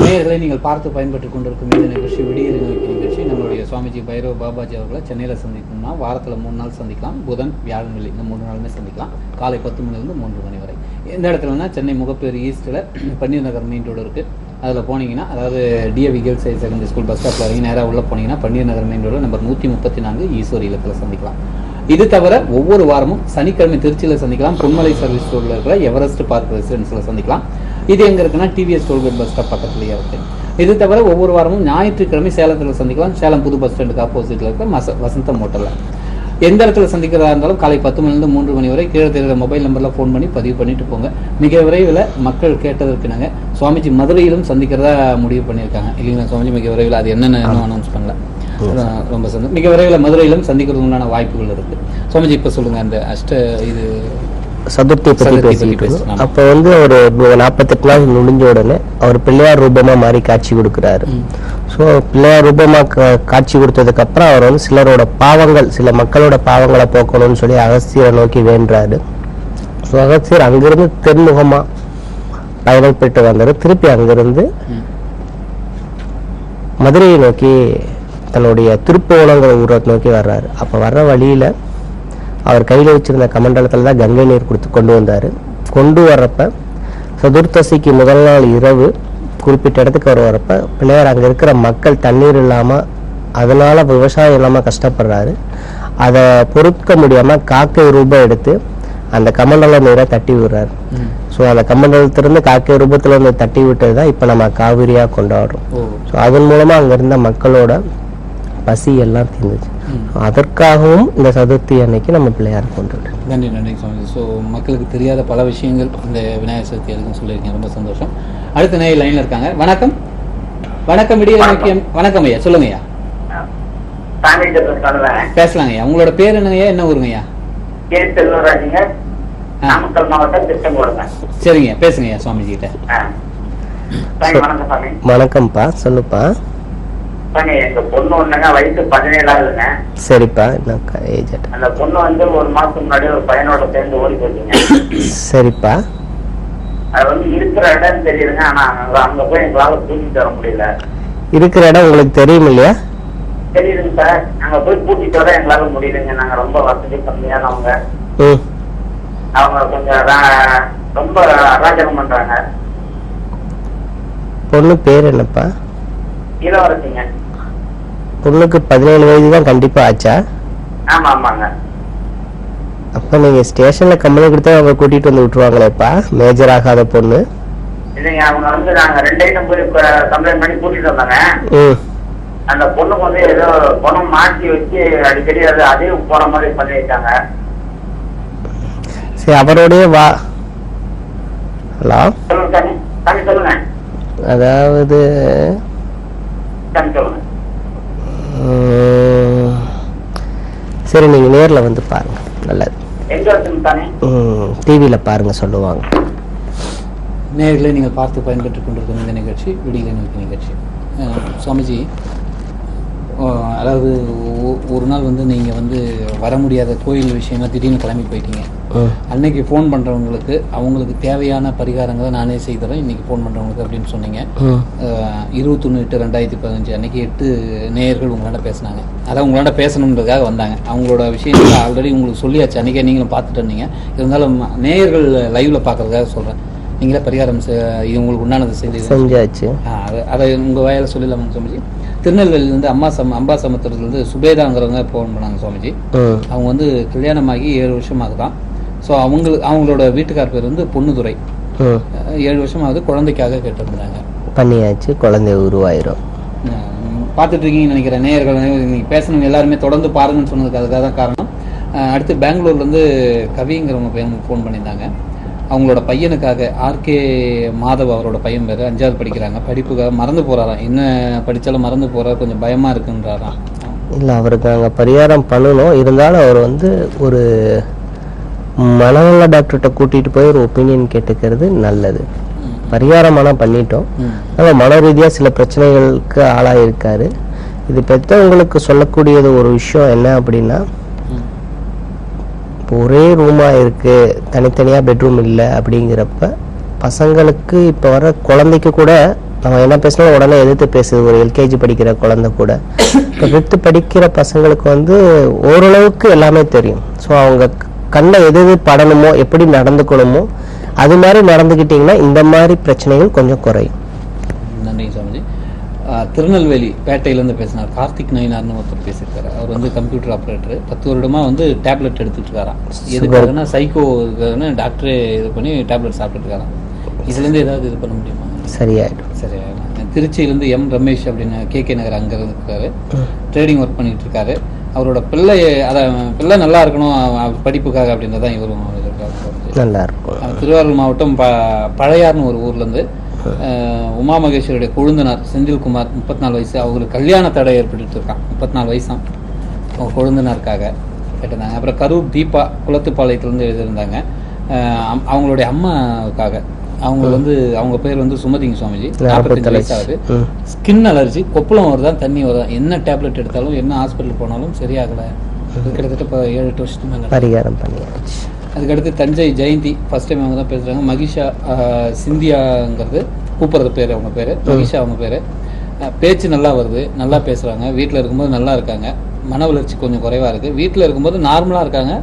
நேயர்களை நீங்கள் பார்த்து பயன்பட்டுக் கொண்டிருக்கும் இந்த நிகழ்ச்சி விடியல் நிகழ்ச்சி. நம்மளுடைய சுவாமிஜி பைரவ பாபாஜி அவர்களை சென்னையில் சந்திக்கணும்னா வாரத்தில் 3 நாள் சந்திக்கலாம். புதன், வியாழன், வெள்ளி, இந்த 3 நாளுமே சந்திக்கலாம். காலை 10 மணிலிருந்து 3 மணி வரை. எந்த இடத்துலனா சென்னை முகப்பேர் ஈஸ்ட்டில் பன்னீர் நகர் மெயின் ரோடு இருக்குது. அதில் போனீங்கன்னா, அதாவது DAV girls higher secondary school bus ஸ்டாப்பில் இறங்கி நேராக உள்ளே போனீங்கன்னா பன்னீர் நகர் மெயின் ரோடு நம்பர் 134 ஈஸ்வரி இல்லத்தில் சந்திக்கலாம். இது தவிர ஒவ்வொரு வாரமும் சனிக்கிழமை திருச்சியில் சந்திக்கலாம். பொன்மலை சர்வீஸ் ரோடில் இருக்கிற எவரெஸ்ட் பார்க் ரெசிடென்ஸில் சந்திக்கலாம். இது எங்கே இருக்குன்னா டிவிஎஸ் டோல்கேட் பஸ் ஸ்டாப் பக்கத்துலேயே இருக்குது. இது தவிர ஒவ்வொரு வாரமும் ஞாயிற்றுக்கிழமை சேலத்தில் சந்திக்கலாம். சேலம் புது பஸ் ஸ்டாண்டுக்கு ஆப்போசிட்டில் இருக்க வசந்தம் ஹோட்டலில். எந்த இடத்துல சந்திக்கிறதா இருந்தாலும் காலை 10 மணிலிருந்து 3 மணி வரை கீழே தெரிகிற மொபைல் நம்பரில் ஃபோன் பண்ணி பதிவு பண்ணிட்டு போங்க. மிக விரைவில் மக்கள் கேட்டதற்கு நாங்கள் சுவாமிஜி மதுரையிலும் சந்திக்கிறதா முடிவு பண்ணியிருக்காங்க இல்லைங்களா சுவாமிஜி? மிக விரைவில் அது என்னென்ன அனௌன்ஸ் பண்ணல. ரொம்ப சந்தோஷம். மிக விரைவில் மதுரையிலும் சந்திக்கிறதுக்கு உண்டான வாய்ப்புகள் இருக்கு. சுவாமிஜி இப்போ சொல்லுங்க, அந்த இது சதுர்த்தி பத்தி பேசிட்டு அப்ப வந்து ஒரு 48 நாள் முடிஞ்ச உடனே அவர் பிள்ளையார் ரூபமா மாறி காட்சி கொடுக்கிறாரு. ஸோ பிள்ளையார் ரூபமா காட்சி கொடுத்ததுக்கு அப்புறம் அவர் வந்து சிலரோட பாவங்கள், சில மக்களோட பாவங்களை போக்கணும்னு சொல்லி அகஸ்தியரை நோக்கி வேண்டாரு. ஸோ அகஸ்தியர் அங்கிருந்து தென்முகமா பயணம் பெற்று வந்தாரு. திருப்பி அங்கிருந்து மதுரையை நோக்கி தன்னுடைய திருப்புவனங்கிற ஊரை நோக்கி வர்றாரு. அப்ப வர்ற வழியில அவர் கையில் வச்சிருந்த கமண்டலத்தில் தான் கங்கை நீர் கொடுத்து கொண்டு வந்தார். கொண்டு வர்றப்ப சதுர்த்தசிக்கு முதல் நாள் இரவு குறிப்பிட்ட இடத்துக்கு அவர் வரப்ப பிள்ளையார் அங்கே இருக்கிற மக்கள் தண்ணீர் இல்லாமல், அதனால விவசாயம் இல்லாமல் கஷ்டப்படுறாரு. அதை பொறுக்க முடியாமல் காக்கை ரூபாய் எடுத்து அந்த கமண்டல நீரை தட்டி விடுறாரு. ஸோ அந்த கமண்டலத்திலிருந்து காக்கை ரூபத்தில் வந்து தட்டி விட்டது தான் இப்போ நம்ம காவிரியாக கொண்டாடுறோம். ஸோ அதன் மூலமாக அங்கே இருந்த மக்களோட பசி எல்லாம் தீர்ந்துச்சு. அதற்காகவும் இந்த சதுர்த்தி அன்னைக்கு நம்ம பிள்ளையார் கொண்டாடுறோம். நன்றி நன்றி சுவாமிஜி. ஸோ மக்களுக்கு தெரியாத பல விஷயங்கள் இந்த விநாயகர் சதுர்த்தி அதுக்கும் சொல்லியிருக்கீங்க, ரொம்ப சந்தோஷம். அடுத்த நேயர் லைன்ல இருக்காங்க. வணக்கம். வணக்கம் விடியல் முக்கியம். வணக்கம் ஐயா, சொல்லுங்க ஐயா. பேசலாங்க ஐயா. உங்களோட பேர் என்னங்கய்யா, என்ன ஊருங்கய்யா? சரிங்க, பேசுங்க ஐயா சுவாமிஜி கிட்ட. வணக்கம்ப்பா, சொல்லுப்பா. எங்க பொண்ணு ஒண்ணுங்க, வயசு 17 சரிப்பா. அந்த பொண்ணு வந்து ஒரு மாசம் முன்னாடி ஒரு பையனோட சேர்ந்து ஓடி போயிட்டீங்க. சரிப்பா. அது வந்து இருக்கிற இடம் தெரியுதுங்க, ஆனா அங்க போய் எங்களால கூட்டிட்டு வர முடியல. இருக்கிற இடம் உங்களுக்கு தெரியும் இல்லையா? தெரியுதுங்க சார், அங்க போய் கூட்டிட்டு வர எங்களால முடியலங்க. நாங்க ரொம்ப வசதி கம்மியானவங்க. அவங்க கொஞ்சம் ரொம்ப அராஜகம் பண்றாங்க. பொண்ணு பேர் என்னப்பா? இளவரசிங்க. பொண்ணுக்கு 17 வயது தான் கண்டிப்பா ஆச்சா? ஆமா ஆமாங்க. அப்ப நீங்க ஸ்டேஷன்ல கம்ப்ளைண்ட் கொடுத்தா அவங்க கூட்டிட்டு வந்து விட்டுருவாங்களேப்பா, மேஜர் ஆகாத பொண்ணு? இல்லைங்க, அவங்க வந்து நாங்க 2 டைம் போய் கம்ப்ளைண்ட் பண்ணி கூட்டிட்டு வந்தாங்க. அந்த பொண்ணுக்கு வந்து ஏதோ பணம் மாற்றி வச்சு அடிக்கடி அதே போற மாதிரி பண்ணிட்டாங்க. சரி, அவரோடய வா. ஹலோ, சொல்லுங்க சாமி, சொல்லுங்க. அதாவது சொல்லுங்க. சரி, நீங்க நேர்ல வந்து பாருங்க, நல்லது. எங்க வச்சுருந்தானே டிவியில பாருங்க, சொல்லுவாங்க. நேர்களை நீங்கள் பார்த்து பயன்பெற்றுக் கொண்டிருக்கும் இந்த நிகழ்ச்சி விடியலை நோக்கி நிகழ்ச்சி. சுவாமிஜி, அதாவது ஒரு நாள் வந்து நீங்கள் வந்து வர முடியாத கோயில் விஷயமா திடீர்னு கிளம்பி போயிட்டீங்க. அன்னைக்கு ஃபோன் பண்ணுறவங்களுக்கு அவங்களுக்கு தேவையான பரிகாரங்களை நானே செய்தறேன் இன்னைக்கு ஃபோன் பண்ணுறவங்களுக்கு அப்படின்னு சொன்னீங்க. 21/8/2015 அன்னைக்கு 8 நேயர்கள் உங்களாண்ட பேசினாங்க. அதான் உங்களாண்ட பேசணுன்றதுக்காக வந்தாங்க. அவங்களோட விஷயங்கள் ஆல்ரெடி உங்களுக்கு சொல்லியாச்சு, அன்றைக்கே நீங்களும் பார்த்துட்டு இருந்தீங்க. இருந்தாலும் நேயர்கள் லைவ்ல பார்க்கறதுக்காக சொல்கிறேன். நீங்களே பரிகாரம் இது உங்களுக்கு உண்டானது செஞ்சாச்சு. அதை உங்கள் வாயில சொல்லலாமா சுவாமிஜி? திருநெல்வேலியிலேருந்து அம்பாசமுத்திரத்துலேருந்து சுபேதாங்கிறவங்க ஃபோன் பண்ணாங்க சுவாமிஜி. அவங்க வந்து கல்யாணமாகி 7 வருஷம் ஆகுதான். ஸோ அவங்களோட வீட்டுக்கார் பேர் வந்து பொண்ணுதுரை. 7 வருஷமாவது குழந்தைக்காக கேட்டிருந்தாங்க. பண்ணியாச்சு, குழந்தை உருவாயிரும். பார்த்துட்டு இருக்கீங்கன்னு நினைக்கிறேன். நேயர்கள் நீங்கள் பேசணும் எல்லாருமே தொடர்ந்து பாருங்கன்னு சொன்னதுக்கு அதுக்காக தான் காரணம். அடுத்து பெங்களூர்லேருந்து கவிங்கிறவங்க பையன் ஃபோன் பண்ணியிருந்தாங்க. அவங்களோட பையனுக்காக ஆர்கே மாதவ், அவரோட பையன் பேர் 5வது படிக்கிறாங்க. படிப்புக்காக மறந்து போகிறாராம். என்ன படித்தாலும் மறந்து போகிறார், கொஞ்சம் பயமாக இருக்குன்றாராம். இல்லை, அவருக்கு நாங்கள் பரிகாரம் பண்ணணும். இருந்தாலும் அவர் வந்து ஒரு மனநல டாக்டர்கிட்ட கூட்டிகிட்டு போய் ஒரு ஒப்பீனியன் கேட்டுக்கிறது நல்லது. பரிகாரம் ஆனால் பண்ணிட்டோம், ஆனால் மன ரீதியாக சில பிரச்சனைகளுக்கு ஆளாயிருக்காரு. இது பெற்றவங்களுக்கு சொல்லக்கூடியது ஒரு விஷயம் என்ன அப்படின்னா, இப்போ ஒரே ரூமாக இருக்குது, தனித்தனியாக பெட்ரூம் இல்லை அப்படிங்கிறப்ப பசங்களுக்கு இப்போ வர குழந்தைக்கு கூட நம்ம என்ன பேசினாலும் உடனே எதிர்த்து பேசுது. ஒரு எல்கேஜி படிக்கிற குழந்தை கூட இப்போ 5th படிக்கிற பசங்களுக்கு வந்து ஓரளவுக்கு எல்லாமே தெரியும். ஸோ அவங்க கண்ணில் எது படணுமோ, எப்படி நடந்துக்கணுமோ அது மாதிரி நடந்துக்கிட்டிங்கன்னா இந்த மாதிரி பிரச்சனைகள் கொஞ்சம் குறையும். நன்றி சுவாமிஜி. திருநெல்வேலி பேட்டையிலேருந்து பேசினார் கார்த்திக் நயினார்னு ஒருத்தர் பேசியிருக்காரு. அவர் வந்து கம்ப்யூட்டர் ஆப்ரேட்டர். 10 வருடமாக வந்து டேப்லெட் எடுத்துட்டு இருக்காராம். எதுக்காகனா சைக்கோ இருக்காருன்னு டாக்டரே இது பண்ணி டேப்லெட் சாப்பிட்டுட்டு இருக்காராம். இதுலேருந்து ஏதாவது இது பண்ண முடியுமா? சரியாயிடும். திருச்சியிலேருந்து எம் ரமேஷ் அப்படின்னு கேகே நகர் அங்கே இருக்காரு. ட்ரேடிங் ஒர்க் பண்ணிட்டு இருக்காரு. அவரோட பிள்ளை நல்லா இருக்கணும் படிப்புக்காக அப்படின்றதான் இவரும் நல்லா இருக்கும். திருவாரூர் மாவட்டம் பழையார்னு ஒரு ஊர்லேருந்து உமா மகேஸ்வருடைய கொழுந்தனார் செந்தில்குமார் 34 வயசு. அவங்களுக்கு கல்யாண தடை ஏற்பட்டு இருக்கான். 34 வயசாம். அவங்க கொழுந்தனாருக்காக கேட்டிருந்தாங்க. அப்புறம் கரூர் தீபா குளத்துப்பாளையத்துலேருந்து எழுதியிருந்தாங்க. அவங்களுடைய அம்மாவுக்காக. அவங்க வந்து அவங்க பேர் வந்து சுமதிங்க சுவாமிஜி. 45 வயசாகுது. ஸ்கின் அலர்ஜி, கொப்பளம் வருதான், தண்ணி வருதான். என்ன டேப்லெட் எடுத்தாலும் என்ன ஹாஸ்பிட்டல் போனாலும் சரியாகலை. கிட்டத்தட்ட இப்போ 7-8 வருஷத்துக்கு மேலே பரிகாரம் பண்ணியாச்சு. அதுக்கடுத்து தஞ்சை ஜெயந்தி ஃபர்ஸ்ட் டைம் அவங்க தான் பேசுகிறாங்க. மகிஷா சிந்தியாங்கிறது கூப்பிட்றது பேர், அவங்க பேர் மகிஷா. அவங்க பேர் பேச்சு நல்லா வருது, நல்லா பேசுகிறாங்க. வீட்டில் இருக்கும்போது நல்லா இருக்காங்க. மன வளர்ச்சி கொஞ்சம் குறைவாக இருக்குது. வீட்டில் இருக்கும்போது நார்மலாக இருக்காங்க.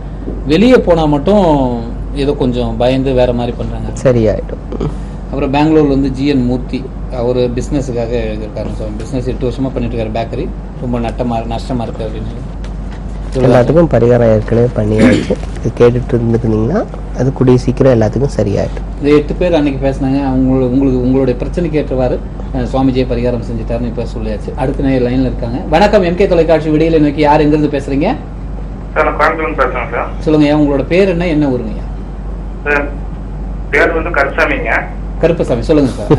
வெளியே போனால் மட்டும் ஏதோ கொஞ்சம் பயந்து வேறு மாதிரி பண்ணுறாங்க. சரியாயிடும். அப்புறம் பெங்களூர்ல வந்து ஜிஎன் மூர்த்தி, அவர் பிஸ்னஸுக்காக எழுதியிருக்காரு. ஸோ பிஸ்னஸ் 8 வருஷமாக பண்ணிட்டு இருக்காரு. பேக்கரி ரொம்ப நஷ்டமாக இருக்குது அப்படின்னு. எல்லாத்துக்கும் பரிகாரம் ஏற்கனவே பண்ணியாச்சு. இது கேட்டுட்டு இருந்துருந்தீங்கன்னா அது கூடிய சீக்கிரம் எல்லாத்துக்கும் சரியாயிடும். இந்த 8 பேர் அன்னைக்கு பேசினாங்க. உங்களுடைய பிரச்சனைக்கு ஏற்றவாறு சுவாமிஜியை பரிகாரம் செஞ்சுட்டாருன்னு இப்போ சொல்லியாச்சு. அடுத்த நேரம் லைன்ல இருக்காங்க. வணக்கம், எம்கே தொலைக்காட்சி விடியலை நோக்கி. யார் எங்கிருந்து பேசுறீங்க? சொல்லுங்க. உங்களோட பேர் என்ன, என்ன ஊருங்க? பேர் வந்து கருப்பசாமிங்க. கருப்பசாமி, சொல்லுங்க சார்.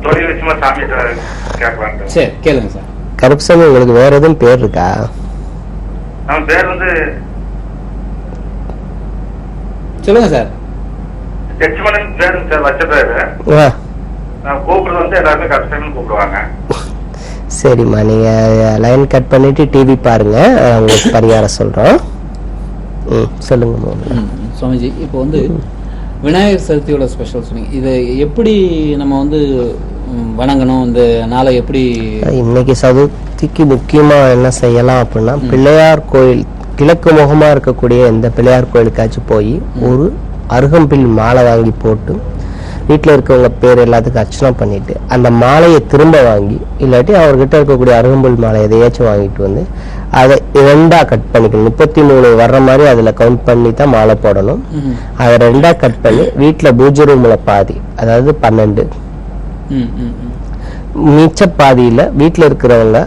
தொழில் விஷயமா சாமி கேட்கலாங்க. சரி, கேளுங்க சார். கருப்பசாமி, உங்களுக்கு வேற எதுவும் பேர் இருக்கா? பேர் வந்து சொல்லுங்க சார். லட்சுமணன் பேர் சார், வச்ச பேரு. கூப்பிடுறது வந்து எல்லாருமே கருப்பசாமி கூப்பிடுவாங்க. சரிம்மா, நீங்க லைன் கட் பண்ணிட்டு டிவி பாருங்க, உங்களுக்கு பரிகாரம் சொல்றோம். சொல்லுங்க சுவாமிஜி. இப்போ வந்து விநாயகர் சதுர்த்தியோட ஸ்பெஷல் சொன்னீங்க. இதை எப்படி நம்ம வந்து வணங்கணும், இந்த நாளை எப்படி? இன்னைக்கு சதுர்த்திக்கு முக்கியமா என்ன செய்யலாம் அப்படின்னா, பிள்ளையார் கோயில் கிழக்கு முகமா இருக்கக்கூடிய எந்த பிள்ளையார் கோயிலுக்காச்சும் போய் ஒரு அருகம்பில் மாலை வாங்கி போட்டு வீட்டில் இருக்கவங்க பேர் எல்லாத்துக்கும் அர்ச்சனை பண்ணிட்டு அந்த மாலையை திரும்ப வாங்கி, இல்லாட்டி அவர்கிட்ட இருக்கக்கூடிய அருகம்பில் மாலை எதையாச்சும் வாங்கிட்டு வந்து அதை 2ஆ கட் பண்ணிக்கணும். 33 வர்ற மாதிரி அதுல கவுண்ட் பண்ணி தான் மாலை போடணும். அதை 2ஆ கட் பண்ணி வீட்டுல பூஜை ரூம்ல பாதி, அதாவது 12, மிச்ச பாதியில வீட்டுல இருக்கிறவங்க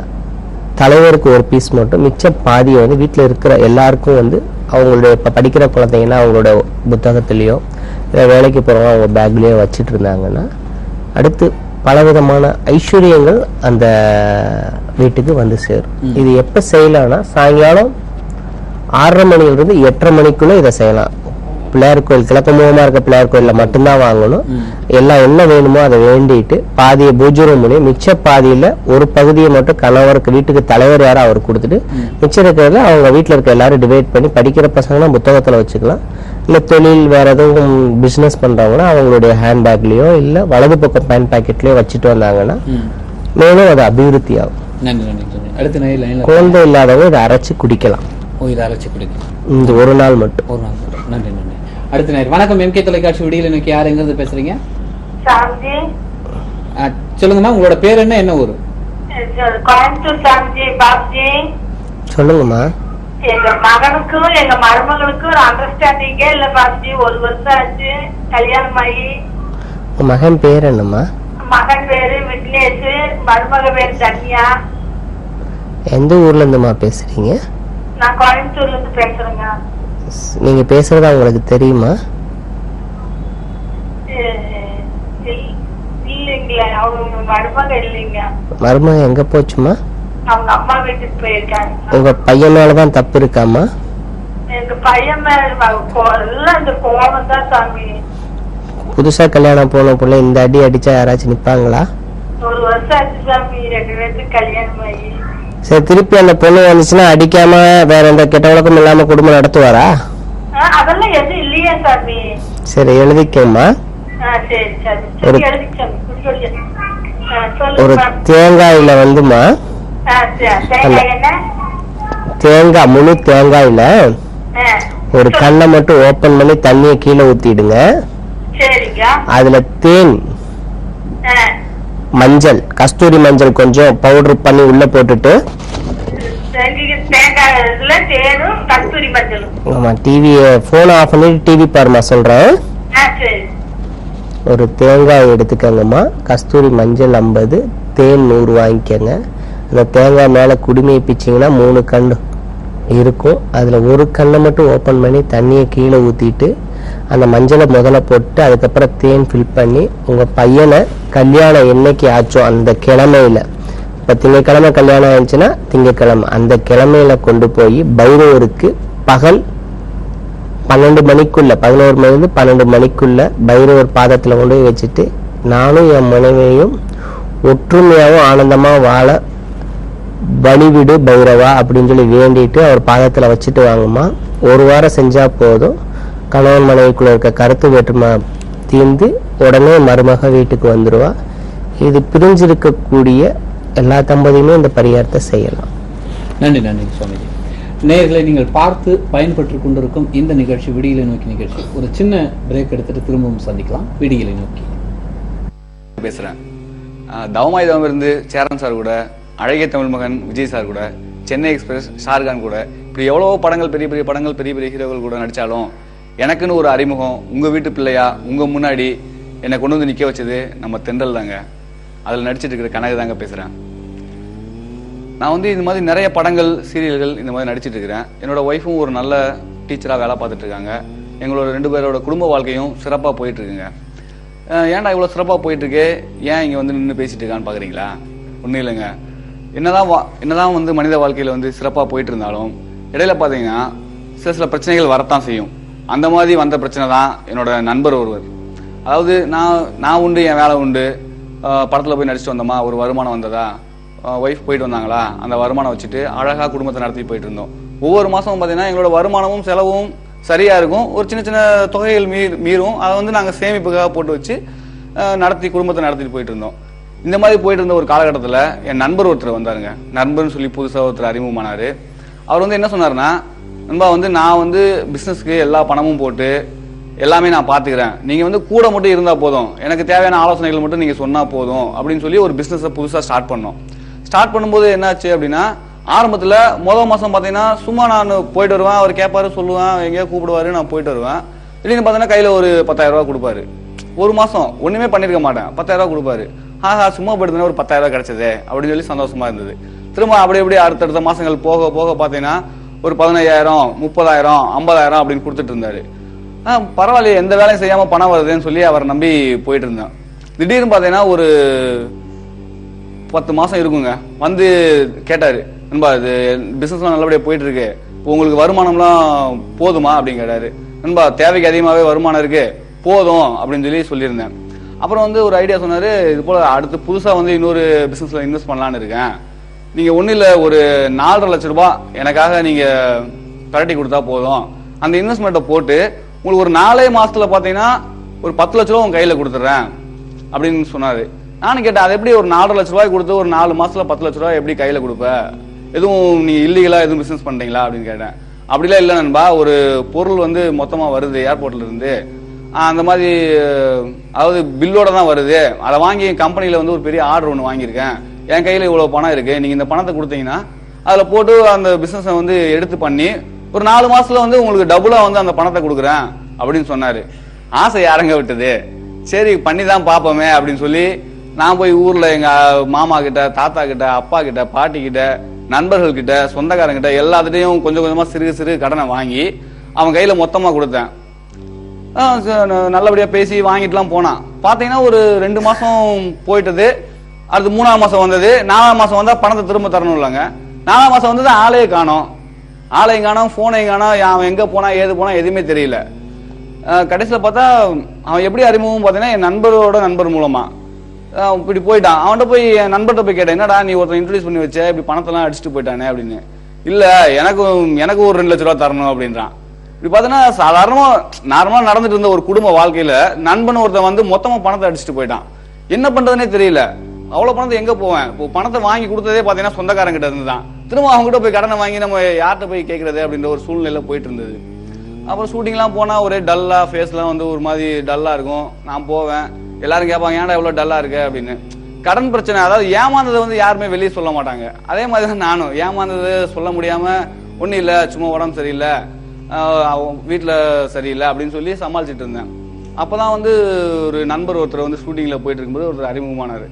தலைவருக்கு ஒரு பீஸ் மட்டும், மிச்ச பாதியை வந்து வீட்டுல இருக்கிற எல்லாருக்கும் வந்து அவங்களுடைய இப்ப படிக்கிற குழந்தைங்கன்னா அவங்களோட புத்தகத்திலயோ இல்லை வேலைக்கு போறவங்க அவங்க பேக்லயோ வச்சுட்டு இருந்தாங்கன்னா அடுத்து பலவிதமான ஐஸ்வர்யங்கள் அந்த வீட்டுக்கு வந்து சேரும். இது எப்ப செய்யலாம்னா, சாயங்காலம் 6:30 மணிலிருந்து 8:30 மணிக்குள்ள இதை செய்யலாம். பிள்ளையார் கோயில் கிழக்கு முகமா இருக்க பிள்ளையார் கோயில்ல மட்டும்தான் வாங்கணும். எல்லாம் என்ன வேணுமோ அதை வேண்டிட்டு பாதியை பூஜை ரூம் பண்ணி, மிச்ச பாதியில ஒரு பகுதியை மட்டும் கணவருக்கு வீட்டுக்கு தலைவர் யாரோ அவர் கொடுத்துட்டு மிச்சம் இருக்கிறதுல அவங்க வீட்டுல இருக்க எல்லாரும் டிவைட் பண்ணி, படிக்கிற பசங்கன்னா புத்தகத்துல வச்சுக்கலாம், இல்ல தொழில் வேற எதுவும் பிசினஸ் பண்றவங்கன்னா அவங்களுடைய ஹேண்ட் பேக்லயோ இல்ல வலது பக்கம் பேண்ட் பாக்கெட்லயோ வச்சுட்டு வந்தாங்கன்னா மேலும் அது அபிவிருத்தி ஆகும். குழந்தை இல்லாதவங்க இதை அரைச்சு குடிக்கலாம். இந்த ஒரு நாள் மட்டும். நன்றி நன்றி. அடுத்த நேரம். வணக்கம், எம்கே தொலைக்காட்சி விடியலை நோக்கி. யார் எங்கிருந்து பேசுறீங்க? சொல்லுங்கம்மா, உங்களோட பேர் என்ன, என்ன ஊரு? சொல்லுங்கம்மா. எங்க மகனுக்கும் எங்க மருமகளுக்கும் அண்டர்ஸ்டாண்டிங்கே இல்ல பாஸ்ஜி. 1 வருஷம் ஆச்சு கல்யாணம் ஆகி. மகன் பேர் என்னம்மா? மகன் பேரு விக்னேஷ், மருமக பேரு தன்யா. எந்த ஊர்ல இருந்துமா பேசுறீங்க? நான் கோயம்புத்தூர்ல இருந்து பேசுறேங்க. நீங்க பேசுறது உங்களுக்கு தெரியுமா? இல்லைங்களா, அவங்க மருமக இல்லைங்க. மருமக எங்க போச்சுமா? அவங்க அம்மா வீட்டுக்கு போயிருக்காங்க. உங்க பையன் மேலதான் தப்பு இருக்காமா? எங்க பையன் மேல எல்லாம் இந்த கோபம் தான் சாமி. புதுசா கல்யாணம் போன பிள்ளை இந்த அடி அடிச்சா யாராச்சும் நிப்பாங்களா? 1 வருஷம் ஆச்சு சாமி, 2 பேருக்கு கல்யாணம் ஆகி. சரி, திருப்பி அந்த பொண்ணு வந்துச்சுன்னா அடிக்காம வேற எந்த கெட்ட வழக்கம் இல்லாம குடும்பம் நடத்துவாரா? அதெல்லாம் எதுவும் இல்லையா சாமி? சரி, எழுதிக்கோமா. ஒரு தேங்காயில வந்துமா, தேங்காய் முழு தேங்காயில ஒரு கண்ணை மட்டும் ஓபன் பண்ணி தண்ணிய கீழே ஊத்திடுங்க. அதுல தேன், மஞ்சள், கஸ்தூரி மஞ்சள் கொஞ்சம் பவுடர் பண்ணி உள்ள போட்டுட்டு, ஆமா, டிவி போன் ஆஃப் பண்ணிட்டு டிவி பாருமா சொல்றேன். ஒரு தேங்காய் எடுத்துக்கங்கம்மா, கஸ்தூரி மஞ்சள் 50, தேன் 100 வாங்கிக்கங்க. அந்த தேங்காய் மேல குடுமையை பிச்சிங்கன்னா 3 கண்ணு இருக்கும். அதுல ஒரு கண்ணை மட்டும் ஓபன் பண்ணி தண்ணியை கீழே ஊத்திட்டு அந்த மஞ்சளை முதல்ல போட்டு அதுக்கப்புறம் தேன் ஃபில் பண்ணி உங்க பையனை கல்யாணம் என்னைக்கு ஆச்சோ அந்த கிழமையில, இப்ப திங்கக்கிழமை கல்யாணம் ஆயிடுச்சுன்னா திங்கக்கிழமை அந்த கிழமையில கொண்டு போய் பைரவருக்கு பகல் 12 மணிக்குள்ள, 11 மணிலிருந்து 12 மணிக்குள்ள பைரவர் பாதத்துல கொண்டு போய் வச்சுட்டு, நானும் என் மனைவியும் ஒற்றுமையாவும் ஆனந்தமா வாழ வழிவிடு பைரவா அப்படின்னு சொல்லி வேண்டிட்டு அவர் பாதத்துல வச்சுட்டு வாங்கம்மா. 1 வாரம் செஞ்சா போதும். கணவன் மனைவிக்குள்ள இருக்க கருத்து வேற்றுமை தீர்ந்து உடனே மருமக வீட்டுக்கு வந்துருவா. இது பிரிஞ்சிருக்கக்கூடிய எல்லா தம்பதியுமே இந்த பரிகாரத்தை செய்யலாம். நன்றி நன்றி சுவாமிஜி. நேயர்களை, நீங்கள் பார்த்து பயன்பெற்று கொண்டிருக்கும் இந்த நிகழ்ச்சி விடியலை நோக்கி நிகழ்ச்சி. ஒரு சின்ன பிரேக் எடுத்துட்டு திரும்பவும் சந்திக்கலாம். விடியலை நோக்கி பேசுறேன். தவமாய் தவம் இருந்து சேரன் சார் கூட, அழகிய தமிழ் மகன் விஜய் சார் கூட, சென்னை எக்ஸ்பிரஸ் ஷாருகான் கூட இப்படி எவ்வளவோ படங்கள், பெரிய பெரிய படங்கள், பெரிய பெரிய ஹீரோக்கள் கூட நடித்தாலும் எனக்குன்னு ஒரு அறிமுகம் உங்கள் வீட்டு பிள்ளையா உங்கள் முன்னாடி என்னை கொண்டு வந்து நிற்க வச்சது நம்ம தென்றல் தாங்க. அதில் நடிச்சிட்டு இருக்கிற கனகு தாங்க பேசுகிறேன். நான் வந்து இந்த மாதிரி நிறைய படங்கள், சீரியல்கள் இந்த மாதிரி நடிச்சிட்டு இருக்கிறேன். என்னோட ஒய்ஃபும் ஒரு நல்ல டீச்சராக வேலை பார்த்துட்டு இருக்காங்க. எங்களோட 2 பேரோட குடும்ப வாழ்க்கையும் சிறப்பாக போயிட்டு இருக்குங்க. ஏன்டா இவ்வளோ சிறப்பாக போயிட்டு இருக்கு, ஏன் இங்கே வந்து நின்று பேசிட்டு இருக்கான்னு பார்க்குறீங்களா? ஒன்றும் இல்லைங்க. என்னதான் வந்து மனித வாழ்க்கையில் வந்து சிறப்பாக போயிட்டு இருந்தாலும் இடையில பார்த்தீங்கன்னா சில பிரச்சனைகள் வரத்தான் செய்யும். அந்த மாதிரி வந்த பிரச்சனை தான் என்னோட நண்பர் ஒருவர். அதாவது நான் உண்டு, என் வேலை உண்டு, படத்தில் போய் நடிச்சுட்டு வந்தோமா, ஒரு வருமானம் வந்ததா, ஒய்ஃப் போயிட்டு வந்தாங்களா, அந்த வருமானம் வச்சுட்டு அழகாக குடும்பத்தை நடத்தி போயிட்டு இருந்தோம். ஒவ்வொரு மாதமும் பார்த்தீங்கன்னா எங்களோட வருமானமும் செலவும் சரியாக இருக்கும். ஒரு சின்ன சின்ன தொகைகள் மீறும். அதை வந்து நாங்கள் சேமிப்புக்காக போட்டு வச்சு குடும்பத்தை நடத்திட்டு போயிட்டு இருந்தோம். இந்த மாதிரி போயிட்டு இருந்த ஒரு காலகட்டத்தில் என் நண்பர் ஒருத்தர் வந்தாருங்க. நண்பர்னு சொல்லி புதுசாக ஒருத்தர் அறிமுகமானார். அவர் வந்து என்ன சொன்னார்னா, நண்பா வந்து நான் வந்து பிஸ்னஸ்க்கு எல்லா பணமும் போட்டு எல்லாமே நான் பார்த்துக்கிறேன், நீங்கள் வந்து கூட மட்டும் இருந்தால் போதும், எனக்கு தேவையான ஆலோசனைகள் மட்டும் நீங்கள் சொன்னால் போதும் அப்படின்னு சொல்லி ஒரு பிஸ்னஸை புதுசாக ஸ்டார்ட் பண்ணோம். ஸ்டார்ட் பண்ணும்போது என்னாச்சு அப்படின்னா, ஆரம்பத்தில் முதல் மாதம் பார்த்தீங்கன்னா சும்மா நான் போயிட்டு வருவேன், அவர் கேட்பாரு, சொல்லுவேன், எங்கேயோ கூப்பிடுவாரு, நான் போயிட்டு வருவேன். திடீர்னு பார்த்தீங்கன்னா கையில் ஒரு 10,000 ரூபா கொடுப்பாரு. ஒரு மாதம் ஒன்றுமே பண்ணியிருக்க மாட்டேன், 10,000 ரூபா கொடுப்பாரு. சும்மா போயிட்டு ஒரு 10,000 ரூபா கிடைச்சதே அப்படின்னு சொல்லி சந்தோஷமா இருந்தது. திரும்ப அப்படியே அடுத்தடுத்த மாதங்கள் போக போக பார்த்தீங்கன்னா ஒரு 15,000, 30,000, 50,000 அப்படின்னு கொடுத்துட்டு இருந்தாரு. பரவாயில்லையே, எந்த வேலையும் செய்யாமல் பணம் வருதுன்னு சொல்லி அவரை நம்பி போயிட்டு இருந்தேன். திடீர்னு பார்த்தீங்கன்னா ஒரு 10 மாதம் இருக்குங்க, வந்து கேட்டார், நண்பா இது பிஸ்னஸ்லாம் நல்லபடியாக போயிட்டு இருக்கு, இப்போ உங்களுக்கு வருமானம்லாம் போதுமா அப்படின்னு கேட்டார். நண்பா தேவைக்கு அதிகமாகவே வருமானம் இருக்கு, போதும் அப்படின்னு சொல்லி சொல்லியிருந்தேன். அப்புறம் வந்து ஒரு ஐடியா சொன்னார், இது போல் அடுத்து புதுசாக வந்து இன்னொரு பிஸ்னஸில் இன்வெஸ்ட் பண்ணலான்னு இருக்கேன், நீங்கள் ஒன்றும் இல்லை ஒரு 4.5 லட்ச ரூபா எனக்காக நீங்கள் கரட்டி கொடுத்தா போதும், அந்த இன்வெஸ்ட்மெண்ட்டை போட்டு உங்களுக்கு ஒரு 4 மாதத்தில் பார்த்தீங்கன்னா ஒரு 10 லட்ச ரூபா உங்கள் கையில் கொடுத்துட்றேன் அப்படின்னு சொன்னார். நானும் கேட்டேன், அது எப்படி ஒரு 4.5 லட்ச ரூபாய் கொடுத்து ஒரு 4 மாதத்தில் 10 லட்ச ரூபாய் எப்படி கையில் கொடுப்ப, எதுவும் நீங்கள் இல்லீகலாக எதுவும் பிஸ்னஸ் பண்ணுறீங்களா அப்படின்னு கேட்டேன். அப்படிலாம் இல்லை நண்பா, ஒரு பொருள் வந்து மொத்தமாக வருது ஏர்போர்ட்ல இருந்து, அந்த மாதிரி அதாவது பில்லோட தான் வருது, அதை வாங்கி கம்பெனியில் வந்து ஒரு பெரிய ஆர்டர் ஒன்று வாங்கியிருக்கேன், என் கையில் இவ்வளோ பணம் இருக்குது, நீங்கள் இந்த பணத்தை கொடுத்தீங்கன்னா அதில் போட்டு அந்த பிஸ்னஸை வந்து எடுத்து பண்ணி ஒரு 4 மாதத்தில் வந்து உங்களுக்கு டபுளாக வந்து அந்த பணத்தை கொடுக்குறேன் அப்படின்னு சொன்னார். ஆசை யாரங்க விட்டது, சரி பண்ணி தான் பார்ப்போமே அப்படின்னு சொல்லி நான் போய் ஊரில் எங்கள் மாமா கிட்ட, தாத்தா கிட்ட, அப்பா கிட்ட, பாட்டி கிட்ட, நண்பர்கள் கிட்ட, சொந்தக்காரங்கிட்ட எல்லாத்துட்டையும் கொஞ்சம் கொஞ்சமாக சிறு கடனை வாங்கி அவன் கையில் மொத்தமாக கொடுத்தேன். நல்லபடியாக பேசி வாங்கிட்டுலாம் போனான். பார்த்தீங்கன்னா ஒரு 2 மாதம் போயிட்டது. அடுத்து 3ஆம் மாதம் வந்தது. 4ஆம் மாதம் வந்தால் பணத்தை திரும்ப தரணும் இல்லைங்க. 4ஆம் மாதம் வந்தது, ஆளையும் காணோம், ஃபோனையும் காணோம், அவன் எங்கே போனால் ஏது போனால் எதுவுமே தெரியல. கடைசியில் பார்த்தா அவன் எப்படி அறிமுகம் பார்த்தீங்கன்னா என் நண்பரோட நண்பர் மூலமாக இப்படி போயிட்டான். அவன்கிட்ட போய் என் நண்பர்கிட்ட போய் கேட்டேன், என்னடா நீ ஒருத்தன் இன்ட்ரடியூஸ் பண்ணி வச்ச, இப்படி பணத்தெல்லாம் அடிச்சுட்டு போயிட்டானே அப்படின்னு. இல்லை எனக்கு ஒரு 2 லட்ச ரூபா தரணும் அப்படின்றான். இப்படி பார்த்தீங்கன்னா நார்மலாக நடந்துட்டு இருந்த ஒரு குடும்ப வாழ்க்கையில் நண்பன் ஒருத்தன் வந்து மொத்தமாக பணத்தை அடிச்சுட்டு போயிட்டான். என்ன பண்ணுறதுனே தெரியல. அவ்வளோ பணத்தை எங்கே போவேன், இப்போ பணத்தை வாங்கி கொடுத்ததே பார்த்தீங்கன்னா சொந்தக்காரங்கிட்ட இருந்து தான். திரும்ப அவங்ககிட்ட போய் கடனை வாங்கி நம்ம யார்கிட்ட போய் கேட்கறது அப்படின்ற ஒரு சூழ்நிலையில் போயிட்டு இருந்தது. அப்புறம் ஷூட்டிங்லாம் போனால் ஒரே டல்லாக, ஃபேஸ்லாம் வந்து ஒரு மாதிரி டல்லாக இருக்கும். நான் போவேன், எல்லாரும் கேட்பாங்க ஏன்டா எவ்வளோ டல்லாக இருக்கு அப்படின்னு. கடன் பிரச்சனை, அதாவது ஏமாந்ததை வந்து யாருமே வெளியே சொல்ல மாட்டாங்க. அதே மாதிரி தான் நானும் ஏமாந்தது சொல்ல முடியாமல், ஒன்றும் இல்லை சும்மா உடம்பு சரியில்லை, வீட்டில் சரியில்லை அப்படின்னு சொல்லி சமாளிச்சுட்டு இருந்தேன். அப்போ தான் வந்து ஒரு நண்பர் ஒருத்தர் வந்து ஷூட்டிங்கில் போயிட்டு இருக்கும்போது ஒருத்தர் அறிமுகமானார்.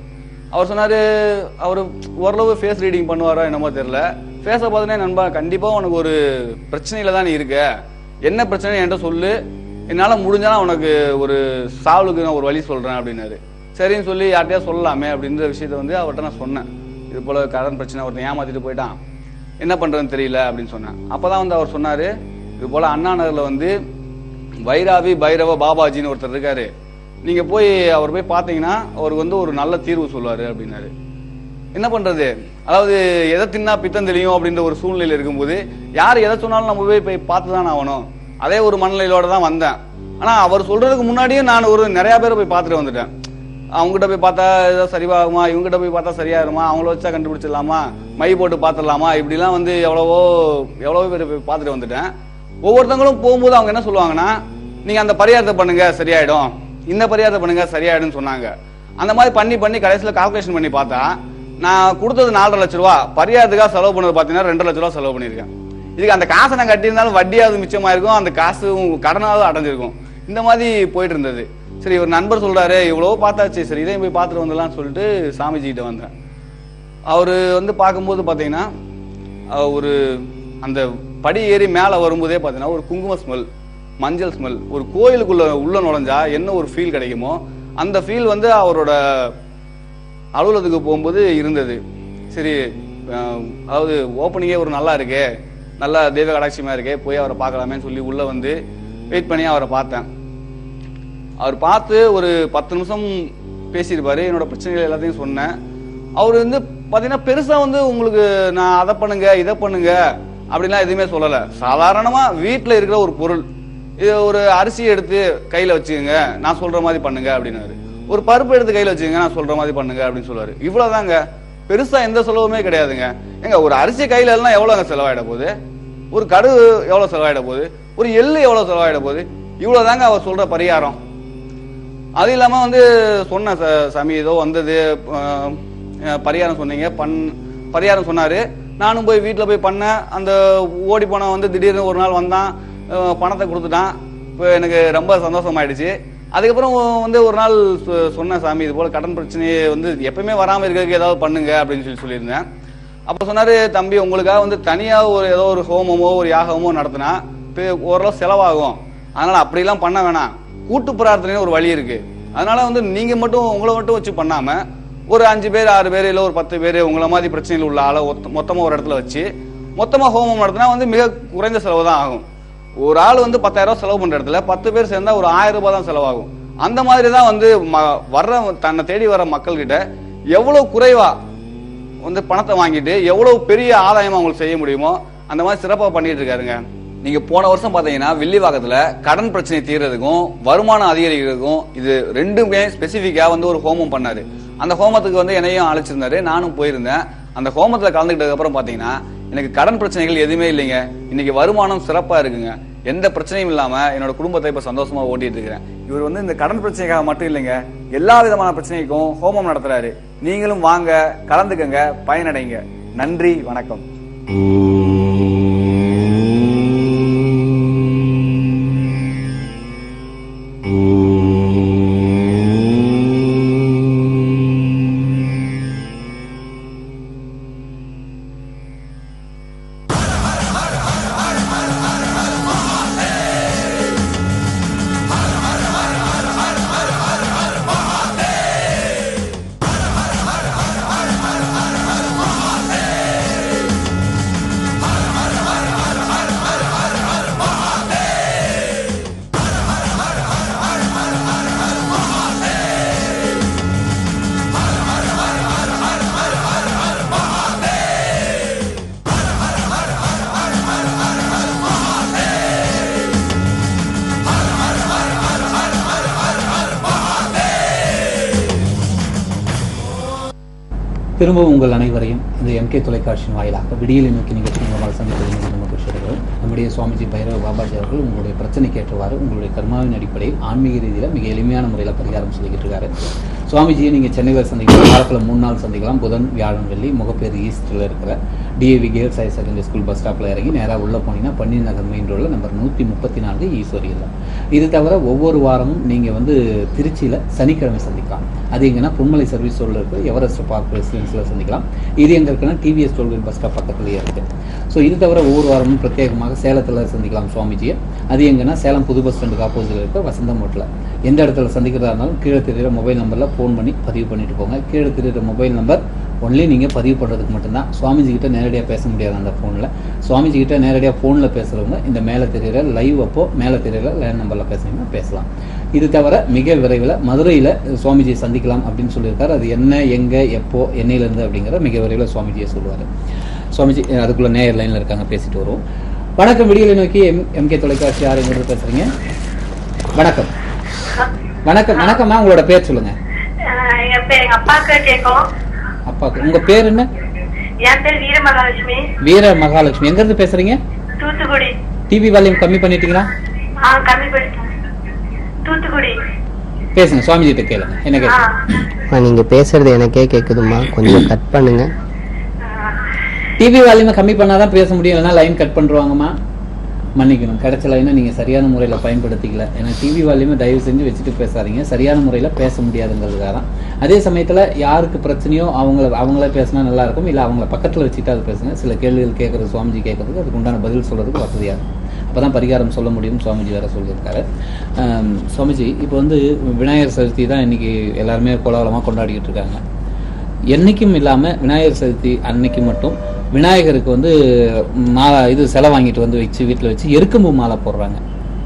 அவர் சொன்னார், அவர் ஓரளவு ஃபேஸ் ரீடிங் பண்ணுவாரோ என்னமோ தெரியல, ஃபேஸை பார்த்தோன்னே நண்பா கண்டிப்பாக உனக்கு ஒரு பிரச்சனையில் தான் நீ இருக்க, என்ன பிரச்சனை என்கிட்ட சொல்லு, என்னால் முடிஞ்சாலும் உனக்கு ஒரு சாவலுக்கு நான் ஒரு வழி சொல்கிறேன் அப்படின்னாரு. சரின்னு சொல்லி யார்கிட்டயா சொல்லலாமே அப்படின்ற விஷயத்த வந்து அவர்கிட்ட நான் சொன்னேன். இது போல் கடன் பிரச்சனை, ஒருத்தன் ஏமாற்றிட்டு போயிட்டான், என்ன பண்ணுறதுன்னு தெரியல அப்படின்னு சொன்னேன். அப்போ தான் வந்து அவர் சொன்னார், இது போல் அண்ணா நகரில் வந்து வைராவி பைரவ பாபாஜின்னு ஒருத்தர் இருக்காரு, நீங்கள் போய் அவர் போய் பார்த்தீங்கன்னா அவருக்கு வந்து ஒரு நல்ல தீர்வு சொல்லுவார் அப்படின்னாரு. என்ன பண்ணுறது, அதாவது எதை தின்னா பித்தம் தெரியும் அப்படின்ற ஒரு சூழ்நிலையில் இருக்கும்போது யார் எதை சொன்னாலும் நம்ம போய் பார்த்து தான் ஆகணும். அதே ஒரு மனநிலையோட தான் வந்தேன். ஆனால் அவர் சொல்கிறதுக்கு முன்னாடியும் நான் நிறையா பேரை போய் பார்த்துட்டு வந்துட்டேன். அவங்ககிட்ட போய் பார்த்தா ஏதாவது சரியாகுமா, இவங்ககிட்ட போய் பார்த்தா சரியாயிருமா, அவங்கள வச்சா கண்டுபிடிச்சிடலாமா, மை போட்டு பார்த்துடலாமா, இப்படிலாம் வந்து எவ்வளவோ பேர் போய் பார்த்துட்டு வந்துட்டேன். ஒவ்வொருத்தவங்களும் போகும்போது அவங்க என்ன சொல்லுவாங்கன்னா, நீங்கள் அந்த பரிகாரத்தை பண்ணுங்க சரியாயிடும், இந்த பரிகாரத்தை பண்ணுங்க சரியாயிடும்னு சொன்னாங்க. அந்த மாதிரி பண்ணி கடைசியில் கால்குலேஷன் பண்ணி பார்த்தா நான் கொடுத்தது 4.5 லட்ச ரூபா, பரிகாரத்துக்காக செலவு பண்ணது பார்த்தீங்கன்னா 2 லட்ச ரூபா செலவு பண்ணியிருக்கேன். இதுக்கு அந்த காசை நான் கட்டியிருந்தாலும் வட்டியாவது மிச்சமா இருக்கும், அந்த காசும் கடனாவது அடைஞ்சிருக்கும். இந்த மாதிரி போயிட்டு இருந்தது. சரி, ஒரு நண்பர் சொல்றாரு இவ்வளவு பார்த்தாச்சு, சரி இதையும் போய் பார்த்துட்டு வந்துடலாம்னு சொல்லிட்டு சாமிஜி கிட்ட வந்தேன். அவரு பார்க்கும்போது பாத்தீங்கன்னா ஒரு அந்த படி ஏறி மேல வரும்போதே பாத்தீங்கன்னா ஒரு குங்கும ஸ்மெல், மஞ்சள் ஸ்மெல், ஒரு கோயிலுக்குள்ள உள்ள நுழைஞ்சா என்ன ஒரு ஃபீல் கிடைக்குமோ அந்த ஃபீல் அவரோட அலுவலகத்துக்கு போகும்போது இருந்தது. சரி, அதாவது ஓப்பனிங்கே ஒரு நல்லா இருக்கே, நல்லா தெய்வ கடாட்சியமா இருக்கே, போய் அவரை பார்க்கலாமேன்னு சொல்லி உள்ள வந்து வெயிட் பண்ணி அவரை பார்த்தேன். அவர் பார்த்து ஒரு 10 நிமிஷம் பேசியிருப்பாரு. என்னோட பிரச்சனைகள் எல்லாத்தையும் சொன்னேன். அவர் பாத்தீங்கன்னா பெருசா உங்களுக்கு நான் அதை பண்ணுங்க இதை பண்ணுங்க அப்படின்லாம் எதுவுமே சொல்லலை. சாதாரணமா வீட்டுல இருக்கிற ஒரு பொருள், இது ஒரு அரிசி எடுத்து கையில வச்சுக்கோங்க, நான் சொல்ற மாதிரி பண்ணுங்க அப்படின்னாரு. ஒரு பருப்பு எடுத்து கையில வச்சுக்கோங்க, நான் சொல்ற மாதிரி பண்ணுங்க அப்படின்னு சொல்லுவாரு. இவ்வளவுதாங்க, பெருசா எந்த செலவுமே கிடையாதுங்க. ஏங்க ஒரு அரிசி கையில எல்லாம் எவ்வளவுங்க செலவாயிட போகுது, ஒரு கடுகு எவ்வளவு செலவாயிட போகுது, ஒரு எள்ளு எவ்வளவு செலவாயிட போகுது, இவ்வளவுதாங்க அவர் சொல்ற பரிகாரம். அது இல்லாம சொன்ன சாமி ஏதோ வந்தது பரிகாரம் சொன்னீங்க, பரிகாரம் சொன்னாரு. நானும் போய் வீட்டுல போய் பண்ணேன். அந்த ஓடி போன திடீர்னு ஒரு நாள் வந்தான், பணத்தை கொடுத்துட்டான். இப்போ எனக்கு ரொம்ப சந்தோஷமாயிடுச்சு. அதுக்கப்புறம் ஒரு நாள் சொன்ன சாமி இது போல கடன் பிரச்சனையை எப்பவுமே வராம இருக்கிறதுக்கு ஏதாவது பண்ணுங்க அப்படின்னு சொல்லியிருந்தேன். அப்ப சொன்னாரு, தம்பி உங்களுக்காக தனியா ஏதோ ஒரு ஹோமமோ ஒரு யாகமோ நடத்தினா ஓரளவு செலவாகும், அதனால அப்படிலாம் பண்ண வேணாம், கூட்டு பிரார்த்தனை ஒரு வழி இருக்கு. அதனால நீங்க மட்டும் உங்களை மட்டும் வச்சு பண்ணாம ஒரு 5 பேர் 6 பேர் இல்ல ஒரு 10 பேர் உங்களை மாதிரி பிரச்சனைகள் உள்ள ஆளை மொத்தமா ஒரு இடத்துல வச்சு மொத்தமா ஹோமம் நடத்தினா மிக குறைந்த செலவு தான் ஆகும். ஒரு ஆள் 10,000 ரூபாய் செலவு பண்ற இடத்துல 10 பேர் சேர்ந்தா ஒரு 1000 ரூபாய் தான் செலவாகும். அந்த மாதிரி தான் வர்ற தன்னை தேடி வர மக்கள் கிட்ட எவ்வளவு குறைவா பணத்தை வாங்கிட்டு எவ்வளவு பெரிய ஆதாயமா அவங்களுக்கு செய்ய முடியுமோ அந்த மாதிரி சிறப்பா பண்ணிட்டு இருக்காருங்க. நீங்க போன வருஷம் பாத்தீங்கன்னா வில்லிவாக்கத்துல கடன் பிரச்சனை தீர்றதுக்கும் வருமானம் அதிகரிக்கிறதுக்கும் இது ரெண்டுமே ஸ்பெசிபிக்கா ஒரு ஹோமம் பண்ணாரு. அந்த ஹோமத்துக்கு என்னையும் அழைச்சிருந்தாரு, நானும் போயிருந்தேன். அந்த ஹோமத்துல கலந்துக்கிட்டதுக்கு அப்புறம் பாத்தீங்கன்னா எனக்கு கடன் பிரச்சனைகள் எதுவுமே இல்லைங்க. இன்னைக்கு வருமானம் சிறப்பா இருக்குங்க, எந்த பிரச்சனையும் இல்லாம என்னோட குடும்பத்தை இப்ப சந்தோஷமா ஓட்டிட்டு இருக்கிறேன். இவர் இந்த கடன் பிரச்சனைக்காக மட்டும் இல்லைங்க, எல்லா விதமான பிரச்சனைக்கும் ஹோமம் நடத்துறாரு. நீங்களும் வாங்க, கலந்துக்கங்க, பயனடைங்க. நன்றி, வணக்கம். திரும்பவும் உங்கள் அனைவரையும் இந்த எம்கே தொலைக்காட்சியின் வாயிலாக விடியலை நோக்கி நிகழ்ச்சி மூலமாக சந்திப்பது மகிழ்ச்சியடைகிறோம். நம்முடைய சுவாமிஜி பைரவ பாபாஜி அவர்கள் உங்களுடைய பிரச்சனைக்கு ஏற்றவாறு உங்களுடைய கர்மாவின் அடிப்படையில் ஆன்மீக ரீதியில் மிக எளிமையான முறையில் பரிகாரம் சொல்லிக்கிட்டு இருக்காரு. சுவாமிஜியை நீங்கள் சென்னையில் சந்திக்கலாம், வாரத்தில் 3 நாள் சந்திக்கலாம். புதன், வியாழன், வெள்ளி முகப்பேர் ஈஸ்டில் இருக்கிற DAV girls higher secondary school bus ஸ்டாப்பில் இறங்கி நேராக உள்ளே போனீங்கன்னா பன்னீர் நகர் மெயின் ரோடில் நம்பர் 134 ஈஸ்வரி இல்லை. இது தவிர ஒவ்வொரு வாரமும் நீங்கள் திருச்சியில் சனிக்கிழமை சந்திக்கலாம். அது எங்கன்னா பொன்மலை சர்வீஸ் ரோடில் இருக்கிற எவரெஸ்ட் பார்க் ரெசிடென்ஸில் சந்திக்கலாம். இது எங்கே இருக்குன்னா டிவிஎஸ் டோல்கேட் பஸ் ஸ்டாப் பக்கத்துலேயே இருக்குது. ஸோ இது தவிர ஒவ்வொரு வாரமும் பிரத்யேகமாக சேலத்தில் சந்திக்கலாம் சுவாமிஜியை. அது எங்கன்னா சேலம் புது பஸ் ஸ்டாண்டுக்கு ஆப்போசிட்டில் இருக்க வசந்தம் ஹோட்டலில். எந்த இடத்துல சந்திக்கிறதா இருந்தாலும் கீழே தெரிகிற மொபைல் நம்பரில் ஃபோன் பண்ணி பதிவு பண்ணிட்டு போங்க. கீழே தெரிகிற மொபைல் நம்பர் ஒன்லி நீங்கள் பதிவு பண்ணுறதுக்கு மட்டும்தான். சுவாமிஜி கிட்ட நேரடியாக பேச முடியாது அந்த ஃபோனில். சுவாமிஜி கிட்ட நேரடியாக ஃபோனில் பேசுகிறவங்க இந்த மேலே தெரிகிற லைவ் அப்போ மேலே தெரிகிற லேண்ட் நம்பரில் பேசுனீங்கன்னா பேசலாம். இது தவிர மிக விரைவில் மதுரையில் சுவாமிஜியை சந்திக்கலாம் அப்படின்னு சொல்லியிருக்காரு. அது என்ன, எங்கே, எப்போ, என்னையிலேருந்து அப்படிங்கிற மிக விரைவில் சுவாமிஜியை சொல்லுவார். சுவாமிஜி அதுக்குள்ளே நேயர் லைனில் இருக்காங்க, பேசிட்டு வருவோம். வணக்கம், விடியலை நோக்கி எம்கே தொலைக்காட்சி யாருங்கிறது பேசுகிறீங்க? வணக்கம். வணக்கம். வணக்கம்மா, உங்களோட பேர் சொல்லுங்க. அப்பாக்கு உங்க பேர் என்ன? என் பேர் வீர மகாலட்சுமி. வீர மகாலட்சுமி, எங்க இருந்து பேசுறீங்க? தூத்துக்குடி. டிவி வால்யூம் கம்மி பண்ணிட்டீங்களா? கம்மி பண்ணிட்டேன். தூத்துக்குடி. பேசுங்க, சுவாமிஜி கிட்ட கேளுங்க. என்ன கேளுங்க? நீங்க பேசுறது எனக்கே கேக்குதுமா, கொஞ்சம் கட் பண்ணுங்க. டிவி வால்யூமை கம்மி பண்ணாதான் பேச முடியும், இல்லைன்னா லைன் கட் பண்ணுவாங்கம்மா. மன்னிக்கணும், கிடைச்ச லைனை நீங்கள் சரியான முறையில் பயன்படுத்திக்கல. ஏன்னா டிவி வால்யூமை தயவு செஞ்சு வச்சுட்டு பேசாதீங்க, சரியான முறையில் பேச முடியாதுங்கிறதுக்காக தான். அதே சமயத்தில் யாருக்கு பிரச்சனையோ அவங்களே பேசினா நல்லாயிருக்கும், இல்லை அவங்கள பக்கத்தில் வச்சுட்டு அது பேசுங்க. சில கேள்விகள் கேட்குறது, சுவாமிஜி கேட்குறதுக்கு அதுக்கு உண்டான பதில் சொல்கிறதுக்கு வசதியாக இருக்கும். அப்போ தான் பரிகாரம் சொல்ல முடியும். சுவாமிஜி வேறு சொல்லியிருக்காரு. சுவாமிஜி, இப்போ வந்து விநாயகர் சதுர்த்தி தான் இன்றைக்கி எல்லாருமே கோலாகலமாக கொண்டாடிக்கிட்டு இருக்காங்க. என்றைக்கும் இல்லாமல் விநாயகர் சதுர்த்தி அன்னைக்கு மட்டும் விநாயகருக்கு வந்து இது செலை வாங்கிட்டு வந்து வச்சு வீட்டில் வச்சு எருக்கம்பூ மாலை போடுறாங்க.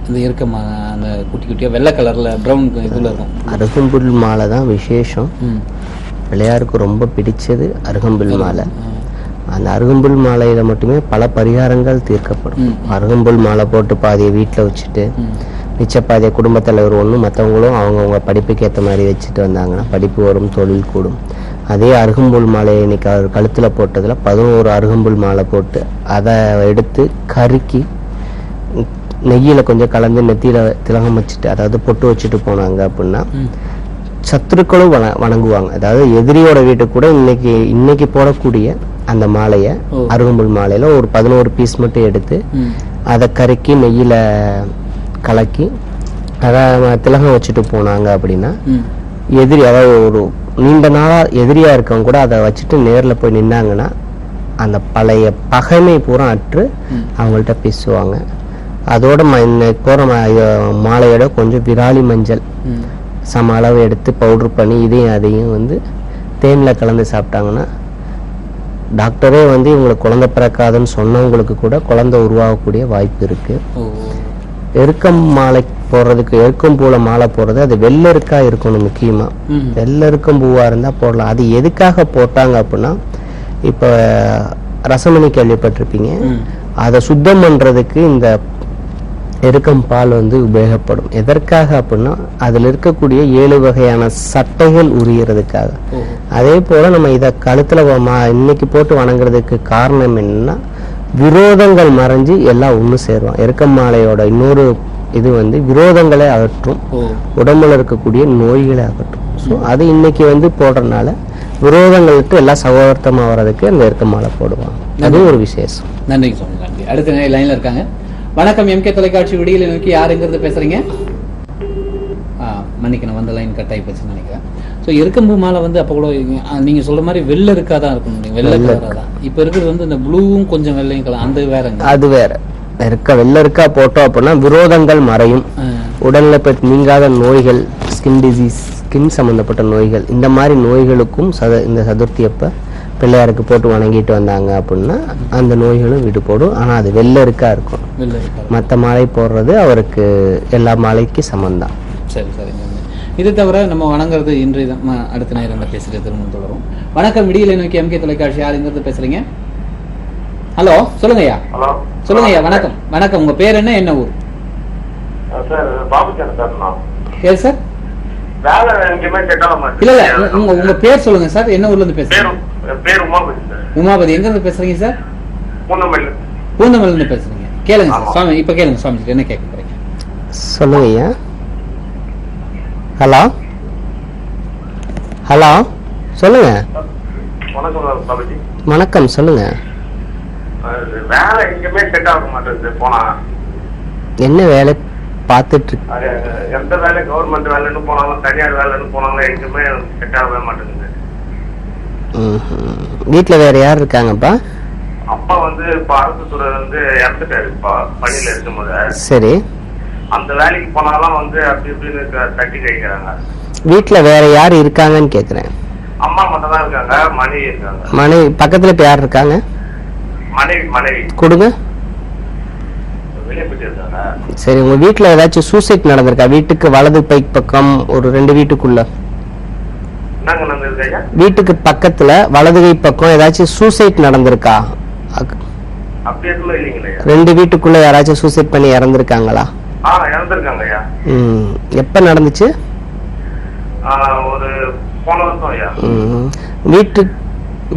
அந்த எருக்கம் அந்த குட்டி குட்டியாக வெள்ளை கலரில் ப்ரௌன் இதில் இருக்கும். அருகம்புல் மாலை தான் விசேஷம். பிள்ளையாருக்கு ரொம்ப பிடிச்சது அருகம்புல் மாலை. அந்த அருகம்புல் மாலையில் மட்டுமே பல பரிகாரங்கள் தீர்க்கப்படும். அருகம்புல் மாலை போட்டு பாதியை வீட்டில் வச்சுட்டு மிச்ச பாதியை குடும்பத் தலைவர் ஒன்றும் மற்றவங்களும் அவங்கவுங்க படிப்புக்கு ஏற்ற மாதிரி வச்சுட்டு வந்தாங்கன்னா படிப்பு வரும், தொழில் கூடும். அதே அருகம்புல் மாலையை இன்னைக்கு அவர் கழுத்தில் போட்டதில் 11 அருகம்புல் மாலை போட்டு அதை எடுத்து கருக்கி நெய்யில் கொஞ்சம் கலந்து நெத்தியில் திலகம் வச்சுட்டு, அதாவது பொட்டு வச்சுட்டு போனாங்க அப்படின்னா சத்துருக்களும் வணங்குவாங்க. அதாவது எதிரியோட வீட்டுக்கு கூட இன்னைக்கு போடக்கூடிய அந்த மாலையை, அருகம்புல் மாலையில ஒரு 11 பீஸ் மட்டும் எடுத்து அதை கருக்கி நெய்யில் கலக்கி அதை திலகம் வச்சுட்டு போனாங்க அப்படின்னா எதிரி, அதாவது ஒரு நீண்ட நாளா எதிரியா இருக்கவங்க கூட அதை வச்சுட்டு நேரில் போய் நின்னாங்கன்னா அந்த பழைய பகைமை பூரா அற்று அவங்கள்ட்ட பேசுவாங்க. அதோட போற மாலையோட கொஞ்சம் விராலி மஞ்சள் சம அளவு எடுத்து பவுடர் பண்ணி இதையும் அதையும் வந்து தேனில் கலந்து சாப்பிட்டாங்கன்னா டாக்டரே வந்து இவங்களுக்கு குழந்தை பிறக்காதுன்னு சொன்னவங்களுக்கு கூட குழந்தை உருவாகக்கூடிய வாய்ப்பு இருக்கு. எருக்கம் மாலை போடுறதுக்கு, எருக்கம் பூல மாலை போடுறது அது வெள்ளெருக்கா இருக்கணும். முக்கியமா வெள்ளெருக்கம் பூவா இருந்தா போடலாம். அது எதுக்காக போட்டாங்க அப்படின்னா, இப்ப ரசமணி கேள்விப்பட்டிருப்பீங்க, அதை சுத்தம் பண்றதுக்கு இந்த எருக்கம் பால் வந்து உபயோகப்படும். எதற்காக அப்படின்னா அதுல இருக்கக்கூடிய 7 வகையான சட்டைகள் உரியறதுக்காக. அதே போல நம்ம இதை கழுத்துல இன்னைக்கு போட்டு வணங்குறதுக்கு காரணம் என்னன்னா, விரோதங்கள் மறைஞ்சு எல்லாம் ஒண்ணு சேருவான். எருக்கம் மாலையோட இன்னொரு இது வந்து விரோதங்களை அகற்றும், உடம்புல இருக்கக்கூடிய நோய்களை அகற்றும். ஸோ அது இன்னைக்கு வந்து போடுறதுனால விரோதங்களுக்கு எல்லாம் சகோதரத்தமா வர்றதுக்கு அந்த எருக்கம் மாலை போடுவாங்க. அது ஒரு விசேஷம். நன்றி சுவாமி, நன்றி. அடுத்த லைன்ல இருக்காங்க. வணக்கம், எம்கே தொலைக்காட்சி விடியலை நோக்கி யாருங்கிறது பேசுறீங்க? மன்னிக்கணும், வந்த லைன் கட் ஆகி போச்சுன்னு நினைக்கிறேன். ஸோ எருக்கம்பூ மாலை வந்து அப்போ கூட நீங்க சொல்ற மாதிரி வெள்ளை இருக்கா தான் இருக்கணும், வெள்ளை கலரா தான். இப்போ இருக்கிறது வந்து இந்த ப்ளூவும் கொஞ்சம் வெள்ளையும் கலர், அந்த வேற. அது வேற. வெள்ளை இருக்கா போட்டோம் அப்படின்னா விரோதங்கள் மறையும், உடல்ல நீங்காத நோய்கள், ஸ்கின் டிசீஸ், ஸ்கின் சம்பந்தப்பட்ட நோய்கள், இந்த மாதிரி நோய்களுக்கும் இந்த சதுர்த்தி அப்ப பிள்ளையாருக்கு போட்டு வணங்கிட்டு வந்தாங்க அப்படின்னா அந்த நோய்களும் விடு போடும். ஆனா அது வெள்ளை இருக்கா இருக்கும். மற்ற மாலை போடுறது அவருக்கு எல்லா மாலைக்கு சமந்தான். சரி சரிங்க. இது தவிர நம்ம வணங்குறது இன்றைய அடுத்த நேரம் பேசுறது திரும்ப தொடரும். வணக்கம், விடியலை நோக்கி எம்கே தொலைக்காட்சி யாருங்கிறது பேசுறீங்க? ஹலோ, சொல்லுங்க ஐயா. சொல்லுங்க ஐயா. வணக்கம். வணக்கம், உங்க பேர் என்ன, என்ன ஊர்? சார் இல்ல உங்க பேர் சொல்லுங்க சார், என்ன ஊர்ல இருந்து பேசுறீங்க? உமாபதி. எங்க இருந்து பேசுறீங்க சார்? பூந்தமல்ல இருந்து பேசுறீங்க. கேளுங்க சார். சுவாமி இப்ப கேளுங்க, சுவாமி என்ன கேட்க போறீங்க சொல்லுங்க ஐயா. ஹலோ ஹலோ, சொல்லுங்க. வணக்கம், சொல்லுங்க. என்ன வேலை பார்த்துட்டு? எந்த வேலை, கவர்மெண்ட் வேலைன்னு போனாலும் தனியார் வேலைன்னு போனாலும் எங்குமே செட் ஆகவே மாட்டேங்குது. வீட்டுல வேற யார் இருக்காங்கப்பா? அப்பா வந்து இப்ப அரசு துறை வந்து இறந்துட்டாரு பணியில இருக்கும்போது. சரி. அந்த வேலைக்கு போனாலும் வந்து அப்படி இப்படின்னு தட்டி கழிக்கிறாங்க. வீட்டுல வேற யார் இருக்காங்கன்னு கேக்குறேன். அம்மா மட்டும் தான் இருக்காங்க, மனைவி இருக்காங்க. மனைவி பக்கத்துல இப்ப யார் இருக்காங்க? மனைவி கொடுங்க. வெளியே போயிட்டு இருக்காங்க. சரி, உங்க வீட்டுல ஏதாச்சும் சூசைட் நடந்திருக்கா? வீட்டுக்கு வலது பை பக்கம் ஒரு 2 வீட்டுக்குள்ள, வீட்டுக்கு பக்கத்துல வலது கை பக்கம் ஏதாச்சும் சூசைட் நடந்திருக்கா? 2 வீட்டுக்குள்ள யாராச்சும் சூசைட் பண்ணி இறந்திருக்காங்களா? எப்ப நடந்துச்சு?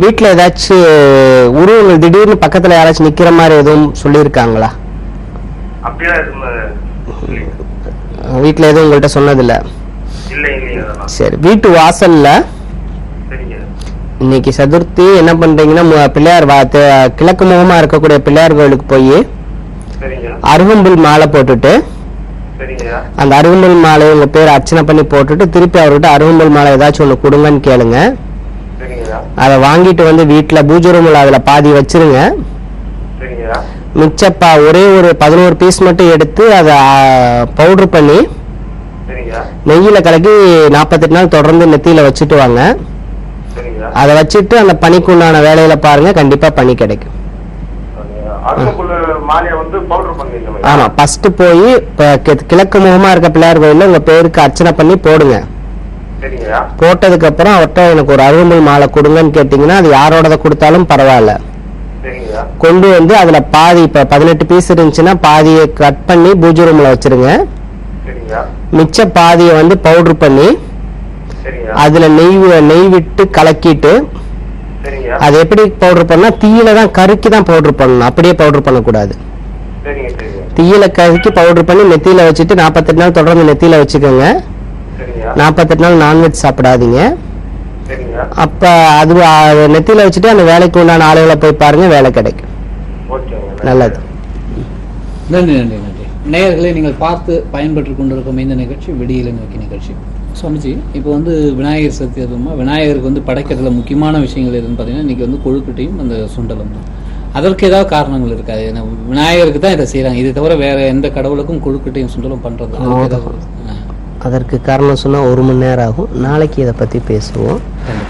வீட்டுல ஏதாச்சும் உருவங்கள் திடீர்னு பக்கத்துல யாராச்சும் நிக்கிற மாதிரி எதுவும் சொல்லியிருக்காங்களா? வீட்டுல எதுவும் உங்கள்கிட்ட சொன்னதில்ல? சரி. வீட்டு வாசல்ல இன்னைக்கு சதுர்த்தி என்ன பண்றீங்கன்னா பிள்ளையார் கிழக்கு முகமா இருக்கக்கூடிய பிள்ளையார் கோயிலுக்கு போய் அருகம்புல் மாலை போட்டுட்டு அந்த அருகம்புல் மாலை உங்க பேர் அர்ச்சனை பண்ணி போட்டுட்டு திருப்பி அவர்கிட்ட அருகம்புல் மாலை ஏதாச்சும் ஒண்ணு கொடுங்கன்னு கேளுங்க. அதை வாங்கிட்டு வந்து வீட்டுல பூஜை ரூம்ல அதுல பாதி வச்சிருங்க. மிச்சப்பா ஒரே ஒரு 11 பீஸ் மட்டும் எடுத்து அதை பவுடர் பண்ணி நெய்யில கலக்கி 48 நாள் தொடர்ந்து நெத்தியில வச்சுட்டு வாங்க. அதை வச்சுட்டு அந்த பனிக்கு உண்டான வேலையில பாருங்க, கண்டிப்பா பனி கிடைக்கும். ஆமா, ஃபர்ஸ்ட் போய் கிழக்கு முகமா இருக்க பிள்ளையார் கோயில்ல உங்க பேருக்கு அர்ச்சனை பண்ணி போடுங்க. போட்டதுக்கு அப்புறம் அவர்கிட்ட எனக்கு ஒரு அருகம்புல் மாலை கொடுங்கன்னு கேட்டீங்கன்னா அது யாரோடத கொடுத்தாலும் பரவாயில்ல, கொண்டு வந்து அதுல பாதி இப்ப 18 பீஸ் இருந்துச்சுன்னா பாதியை கட் பண்ணி பூஜை ரூம்ல வச்சிருங்க. மிச்ச பாதியை வந்து பவுடர் பண்ணி அதுல நெய் விட்டு கலக்கிட்டு, அது எப்படி பவுடர் பண்ணா தீயில தான் கருக்கி தான் பவுடர் பண்ணணும், அப்படியே பவுடர் பண்ணக்கூடாது. தீயில கருக்கி பவுடர் பண்ணி நெத்தியில வச்சுட்டு 48 நாள் தொடர்ந்து நெத்தியில வச்சுக்கோங்க. 48 நாள் நான்வெஜ் சாப்பிடாதீங்க. அப்ப அது நெத்தியில வச்சுட்டு அந்த வேலைக்கு உண்டான ஆளுகளை போய் பாருங்க, வேலை கிடைக்கும். நல்லது. நன்றி நன்றி நன்றி. நேயர்களை நீங்கள் பார்த்து பயன்பெற்று கொண்டிருக்கும் இந்த நிகழ்ச்சி விடியலை நோக்கி நிகழ்ச்சி. சுவாமிஜி, இப்போ வந்து விநாயகர் சதுர்த்தி, அதுமா விநாயகருக்கு வந்து படைக்கிறதுல முக்கியமான விஷயங்கள் எதுன்னு பார்த்தீங்கன்னா இன்னைக்கு வந்து கொழுக்கட்டையும் அந்த சுண்டலும் தான். அதற்கு ஏதாவது காரணங்கள் இருக்காது? ஏன்னா விநாயகருக்கு தான் இதை செய்யறாங்க, இதை தவிர வேற எந்த கடவுளுக்கும் கொழுக்கட்டையும் சுண்டலும் பண்றது? அதற்கு காரணம் சொன்னா 1 மணி நேரம் ஆகும், நாளைக்கு இதை பத்தி பேசுவோம்.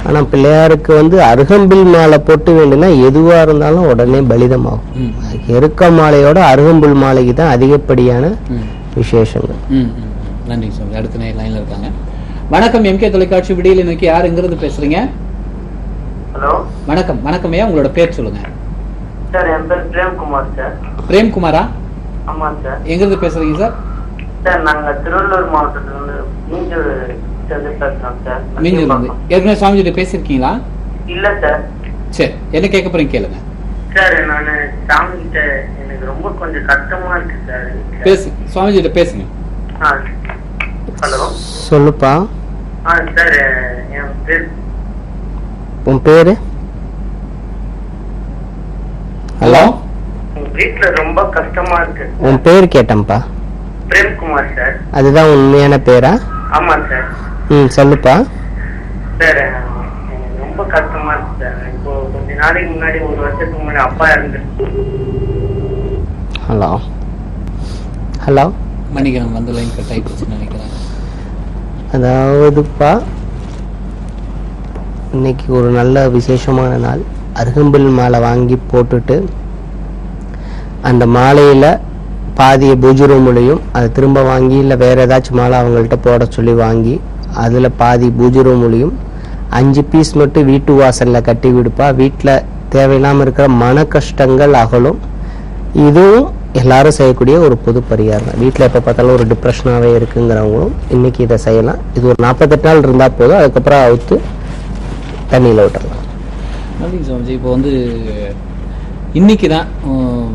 ஆனா பிள்ளையாருக்கு வந்து அருகம்பில் மாலை போட்டு வேண்டும்னா எதுவா இருந்தாலும் உடனே பலிதமாகும். எருக்க மாலையோட அருகம்புல் மாலைக்கு தான் அதிகப்படியான விசேஷங்கள். நன்றி சார். அடுத்த நேரம் லைன்ல இருக்காங்க. வணக்கம், எம்கே தொலைக்காட்சி விடியலை நோக்கி யார் எங்கிருந்து பேசுறீங்க? ஹலோ, வணக்கம். வணக்கம் ஐயா, உங்களோட பேர் சொல்லுங்க. சார், என் பேர் பிரேம்குமார் சார். பிரேம்குமாரா? ஆமா சார். எங்கிருந்து பேசுறீங்க சார்? சார், நாங்க திருவள்ளூர் மாவட்டத்துல இருந்து மீஞ்சூர் பேசுறோம் சார். மீஞ்சூர் இருந்து. ஏற்கனவே சுவாமிஜிட்ட பேசிருக்கீங்களா? இல்ல சார். சரி, என்ன கேட்க போறீங்க கேளுங்க. சார், நானு சாமி கிட்ட எனக்கு ரொம்ப கொஞ்சம் கஷ்டமா இருக்கு சார். பேசு, சுவாமிஜிட்ட பேசுங்க. ஹலோ, சொல்லுப்பா. சார், என் பேர். உன் பேரு? ஹலோ, வீட்டுல ரொம்ப கஷ்டமா இருக்கு. உன் பேர் கேட்டேன்ப்பா. பிரேம்குமார் சார். அதுதான் உண்மையான பேரா? ஆமா சார். சொல்லுப்பா. சார், ரொம்ப கஷ்டமா இருக்கு சார். இப்போ கொஞ்ச நாளைக்கு முன்னாடி, 1 வருஷத்துக்கு முன்னாடி அப்பா இறந்துருக்கு. ஹலோ ஹலோ, மணிக்கணும் வந்து லைன் கட் ஆயிடுச்சு நினைக்கிறேன். அதாவதுப்பா, இன்னைக்கு ஒரு நல்ல விசேஷமான நாள். அருகம்புல் மாலை வாங்கி போட்டுட்டு அந்த மாலையில பாதியை பூஜை ரூம்லையும் அதை திரும்ப வாங்கி இல்லை வேற ஏதாச்சும் மாலை அவங்கள்ட்ட போட சொல்லி வாங்கி அதுல பாதி பூஜை ரூம்லையும் 5 பீஸ் மட்டும் வீட்டு வாசல்ல கட்டி விடுப்பா. வீட்டுல தேவையில்லாம இருக்கிற மன கஷ்டங்கள் அகலும். இதுவும் எல்லாரும் செய்யக்கூடிய ஒரு பொது பரிகாரம். வீட்டுல எப்ப பார்த்தாலும் ஒரு டிப்ரெஷனாவே இருக்குங்கிறவங்களும் இன்னைக்கு இதை செய்யலாம். இது ஒரு 48 நாள் இருந்தா போதும், அதுக்கப்புறம் அவுத்து தண்ணியில விட்டுறலாம். இப்போ வந்து இன்னைக்கு தான்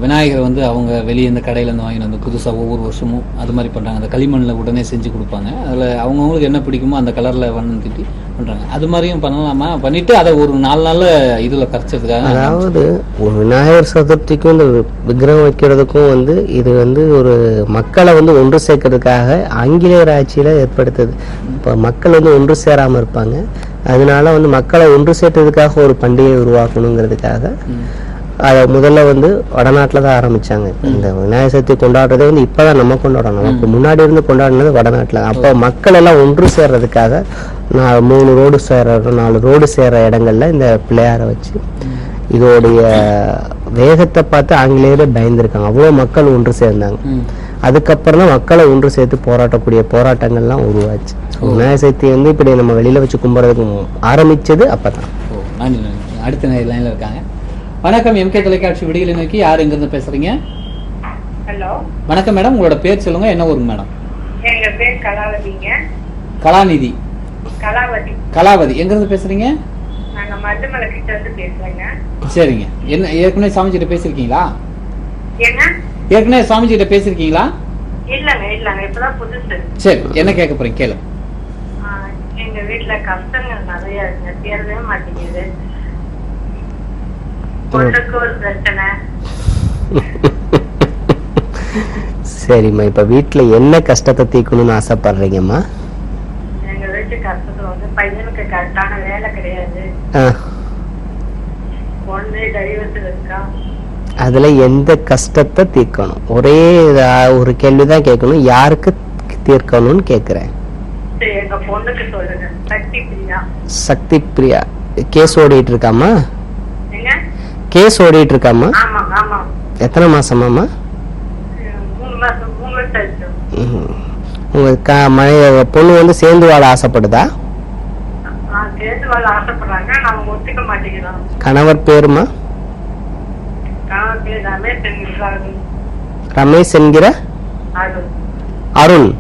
விநாயகர் வந்து அவங்க வெளியே இந்த கடையிலேருந்து வாங்கிட்டு வந்து புதுசாக ஒவ்வொரு வருஷமும் அது மாதிரி பண்ணுறாங்க. அந்த களிமண்ணில் உடனே செஞ்சு கொடுப்பாங்க. அதில் அவங்கவுங்களுக்கு என்ன பிடிக்குமோ அந்த கலரில் வண்ணம் திட்டி பண்ணுறாங்க. அது மாதிரியும் பண்ணலாமா? பண்ணிட்டு அதை ஒரு 4 நாளில் இதில் கரைச்சதுக்காக. அதாவது ஒரு விநாயகர் சதுர்த்திக்கும் இந்த விக்கிரகம் வைக்கிறதுக்கும் வந்து இது வந்து ஒரு மக்களை வந்து ஒன்று சேர்க்கறதுக்காக ஆங்கிலேயர் ஆட்சியில் ஏற்படுத்துது. இப்போ மக்கள் வந்து ஒன்று சேராமல் இருப்பாங்க, அதனால வந்து மக்களை ஒன்று சேர்த்ததுக்காக ஒரு பண்டிகை உருவாக்கணுங்கிறதுக்காக அதை முதல்ல வந்து வடநாட்டில் தான் ஆரம்பிச்சாங்க. இந்த விநாயகர் சதுர்த்தி கொண்டாடுறதே வந்து இப்பதான் நம்ம கொண்டாடணும். நமக்கு முன்னாடி இருந்து கொண்டாடினது வடநாட்டில். அப்போ மக்கள் எல்லாம் ஒன்று சேர்றதுக்காக 3 ரோடு சேர 4 ரோடு சேர்ற இடங்கள்ல இந்த பிள்ளையாரை வச்சு இதோடைய வேகத்தை பார்த்து ஆங்கிலேயரே பயந்துருக்காங்க. அவ்வளோ மக்கள் ஒன்று சேர்ந்தாங்க. அதுக்கப்புறம் தான் மக்களை ஒன்று சேர்த்து போராட்டக்கூடிய போராட்டங்கள்லாம் உருவாச்சு. விநாயகர் சதுர்த்தி வந்து இப்படி நம்ம வெளியில வச்சு கும்பிட்றதுக்கு ஆரம்பிச்சது அப்பதான். அடுத்த லைன்ல இருக்காங்க. வணக்கம், எம்கே தொலைக்காட்சி விடியலை நோக்கி யார் எங்கிருந்து பேசுறீங்க? ஹலோ, வணக்கம் மேடம், உங்களோட பேர் சொல்லுங்க. என்ன ஊருங்க மேடம்? எங்க பேர் கலாவதிங்க. கலாநிதி? கலாவதி. கலாவதி எங்கிருந்து பேசுறீங்க? நாங்க மருதமலை கிட்ட இருந்து பேசுறேங்க. சரிங்க. என்ன ஏற்கனவே சாமிஜிட்ட பேசிருக்கீங்களா? என்ன ஏற்கனவே சாமிஜிட்ட பேசிருக்கீங்களா? இல்லங்க இல்லங்க, இப்பதான் புதுசு. சரி, என்ன கேட்க போறீங்க கேளு. எங்க வீட்டுல கஷ்டங்கள் நிறைய இருக்குங்க, தீரவே மாட்டேங்குது. பொண்ணுக்கு ஒரு பிரச்சனை. சரிம்மா, இப்ப வீட்டுல என்ன கஷ்டத்தை தீர்க்கணும்னு ஆசைப்படுறீங்கம்மா? எங்க வீட்டு கஷ்டத்துல வந்து பையனுக்கு கரெக்டான வேலை கிடையாது, பொண்ணு டைவர்ஸ் இருக்கா. அதுல எந்த கஷ்டத்தை தீர்க்கணும்? ஒரே ஒரு கேள்விதான் கேட்கணும், யாருக்கு தீர்க்கணும்னு கேக்குறேன். எங்க பொண்ணுக்கு சொல்லுங்க. சக்தி பிரியா. சக்தி பிரியா கேஸ் ஓடிட்டு இருக்காமா? எங்க கேஸ் ஓடிட்டு இருக்காமா? ஆமா ஆமா. எத்தனை மாசமாமா? 3 மாசம் 3 வருஷம் ஆயிடுச்சு. உங்க பொண்ணு வந்து சேர்ந்து வாழ ஆசைப்படுதா? சேர்ந்து வாழ ஆசைப்படுறாங்க, நாம ஒத்துக்க மாட்டேங்கிறோம். கணவர் பேருமா? கணவர் பேர் ரமேஷ் என்கிறாரு. ரமேஷ் என்கிற அருண்.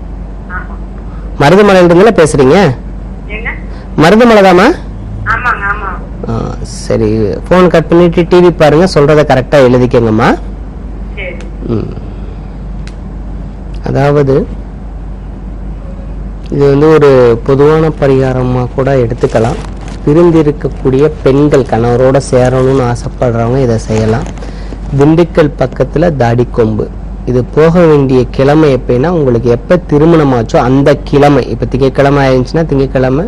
மருதமலையில இருந்துல பேசுறீங்க? மருதமலை தாமா? ஆமாங்க ஆமா. சரி, போன் கட் பண்ணிட்டு டிவி பாருங்க, சொல்றத கரெக்டா எழுதிக்கங்கம்மா. அதாவது இது வந்து ஒரு பொதுவான பரிகாரமா கூட எடுத்துக்கலாம். பிரிந்திருக்கக்கூடிய பெண்கள் கணவரோட சேரணும்னு ஆசைப்படுறவங்க இதை செய்யலாம். திண்டுக்கல் பக்கத்துல தாடிக்கொம்பு, இது போக வேண்டிய கிழமை எப்படின்னா, உங்களுக்கு எப்ப திருமணமாச்சோ அந்த கிழமை, இப்ப திங்கட்கிழமை ஆயிடுச்சுன்னா திங்கட்கிழமை,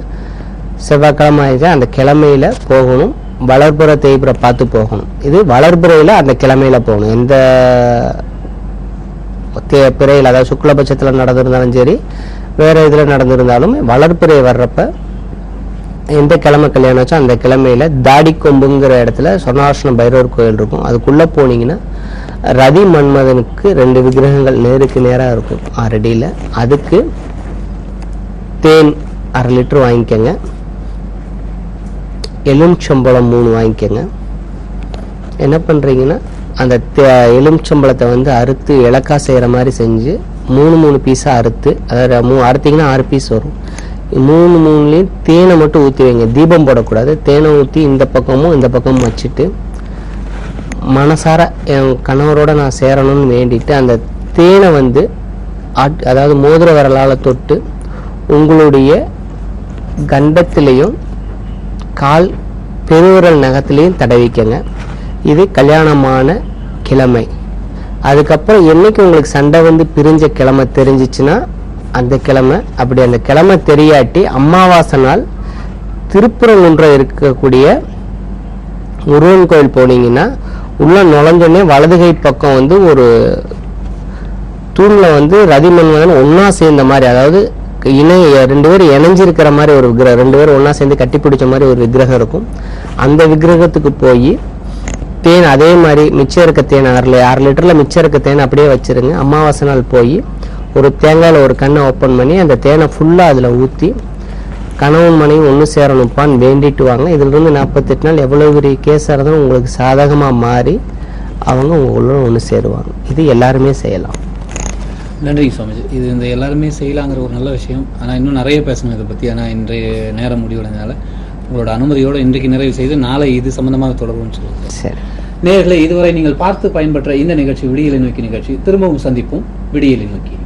செவ்வாய்க்கிழமை ஆயிடுச்சா அந்த கிழமையில போகணும். வளர்புற தேய்புற பார்த்து போகணும். இது வளர்புறையில அந்த கிழமையில போகணும். எந்த பிறையில், அதாவது சுக்லபட்சத்துல நடந்திருந்தாலும் சரி, வேற இதுல நடந்திருந்தாலும் வளர்ப்புறை வர்றப்ப எந்த கிழமை கல்யாணம் ஆச்சோ அந்த கிழமையில தாடிக்கொம்புங்கிற இடத்துல சொர்ணாசன பைரவர் கோயில் இருக்கும். அதுக்குள்ள போனீங்கன்னா ரதி மன்மதனுக்கு 2 விக்கிரகங்கள் நேருக்கு நேரா இருக்கும் 6 அடியில. அதுக்கு தேன் 1/2 லிட்டர் வாங்கிக்கங்க, எலுமிச்சம்பழம் 3 வாங்கிக்கங்க. என்ன பண்றீங்கன்னா, அந்த எலுமிச்சம்பழத்தை வந்து அறுத்து இலக்கா செய்யற மாதிரி செஞ்சு 3 பீஸா அறுத்து, அதாவது அறுத்தீங்கன்னா 6 பீஸ் வரும். 3 தேனை மட்டும் ஊற்றி வைங்க, தீபம் போடக்கூடாது. தேனை ஊற்றி இந்த பக்கமும் இந்த பக்கமும் வச்சுட்டு மனசார என் கணவரோட நான் சேரணும்னு வேண்டிட்டு அந்த தேனை வந்து அதாவது மோதிர விரலால் தொட்டு உங்களுடைய கண்டத்திலையும் கால் பெருவிரல் நகத்திலையும் தடவிக்கங்க. இது கல்யாணமான கிழமை. அதுக்கப்புறம் என்னைக்கு உங்களுக்கு சண்டை வந்து பிரிஞ்ச கிழமை தெரிஞ்சிச்சுன்னா அந்த கிழமை, அப்படி அந்த கிழமை தெரியாட்டி அமாவாசை நாள் திருப்புறங்குன்றம் இருக்கக்கூடிய முருகன் கோயில் போனீங்கன்னா உள்ள நுழைஞ்சோடனே வலதுகை பக்கம் வந்து ஒரு தூண்ல வந்து ரதி மன்மதன் ஒன்னா சேர்ந்த மாதிரி, அதாவது 2 பேர் இணைஞ்சிருக்கிற மாதிரி ஒரு விக்கிரகம், 2 பேர் ஒன்னா சேர்ந்து கட்டி பிடிச்ச மாதிரி ஒரு விக்கிரகம் இருக்கும். அந்த விக்கிரகத்துக்கு போய் தேன் அதே மாதிரி மிச்சம் இருக்க தேன் 6 லிட்டர்ல மிச்சம் இருக்க தேன் அப்படியே வச்சிருங்க. அமாவாசை நாள் போய் ஒரு தேங்காயில ஒரு கண்ணை ஓப்பன் பண்ணி அந்த தேனை ஃபுல்லா அதுல ஊத்தி கணவன் மனைவி ஒன்று சேரணும்ப்பான்னு வேண்டிட்டு வாங்க. இதுல இருந்து 48 நாள் எவ்வளவு பெரிய கேஸா இருந்தாலும் உங்களுக்கு சாதகமா மாறி அவங்க உங்களோட ஒன்று சேருவாங்க. இது எல்லாருமே செய்யலாம். நன்றி சுவாமிஜி. இது இந்த எல்லாருமே செய்யலாங்கிற ஒரு நல்ல விஷயம். ஆனால் இன்னும் நிறைய பேசணும் இதை பற்றி. ஆனால் இன்றைய நேரம் முடிவடைஞ்சனால உங்களோட அனுமதியோடு இன்றைக்கு நிறைவு செய்து நாளை இது சம்பந்தமாக தொடர்புன்னு சொல்லுங்கள். சரி நேயர்களே, இதுவரை நீங்கள் பார்த்து பயன்பெற்ற இந்த நிகழ்ச்சி விடியலை நோக்கி நிகழ்ச்சி. திரும்பவும் சந்திப்போம் விடியலை நோக்கி.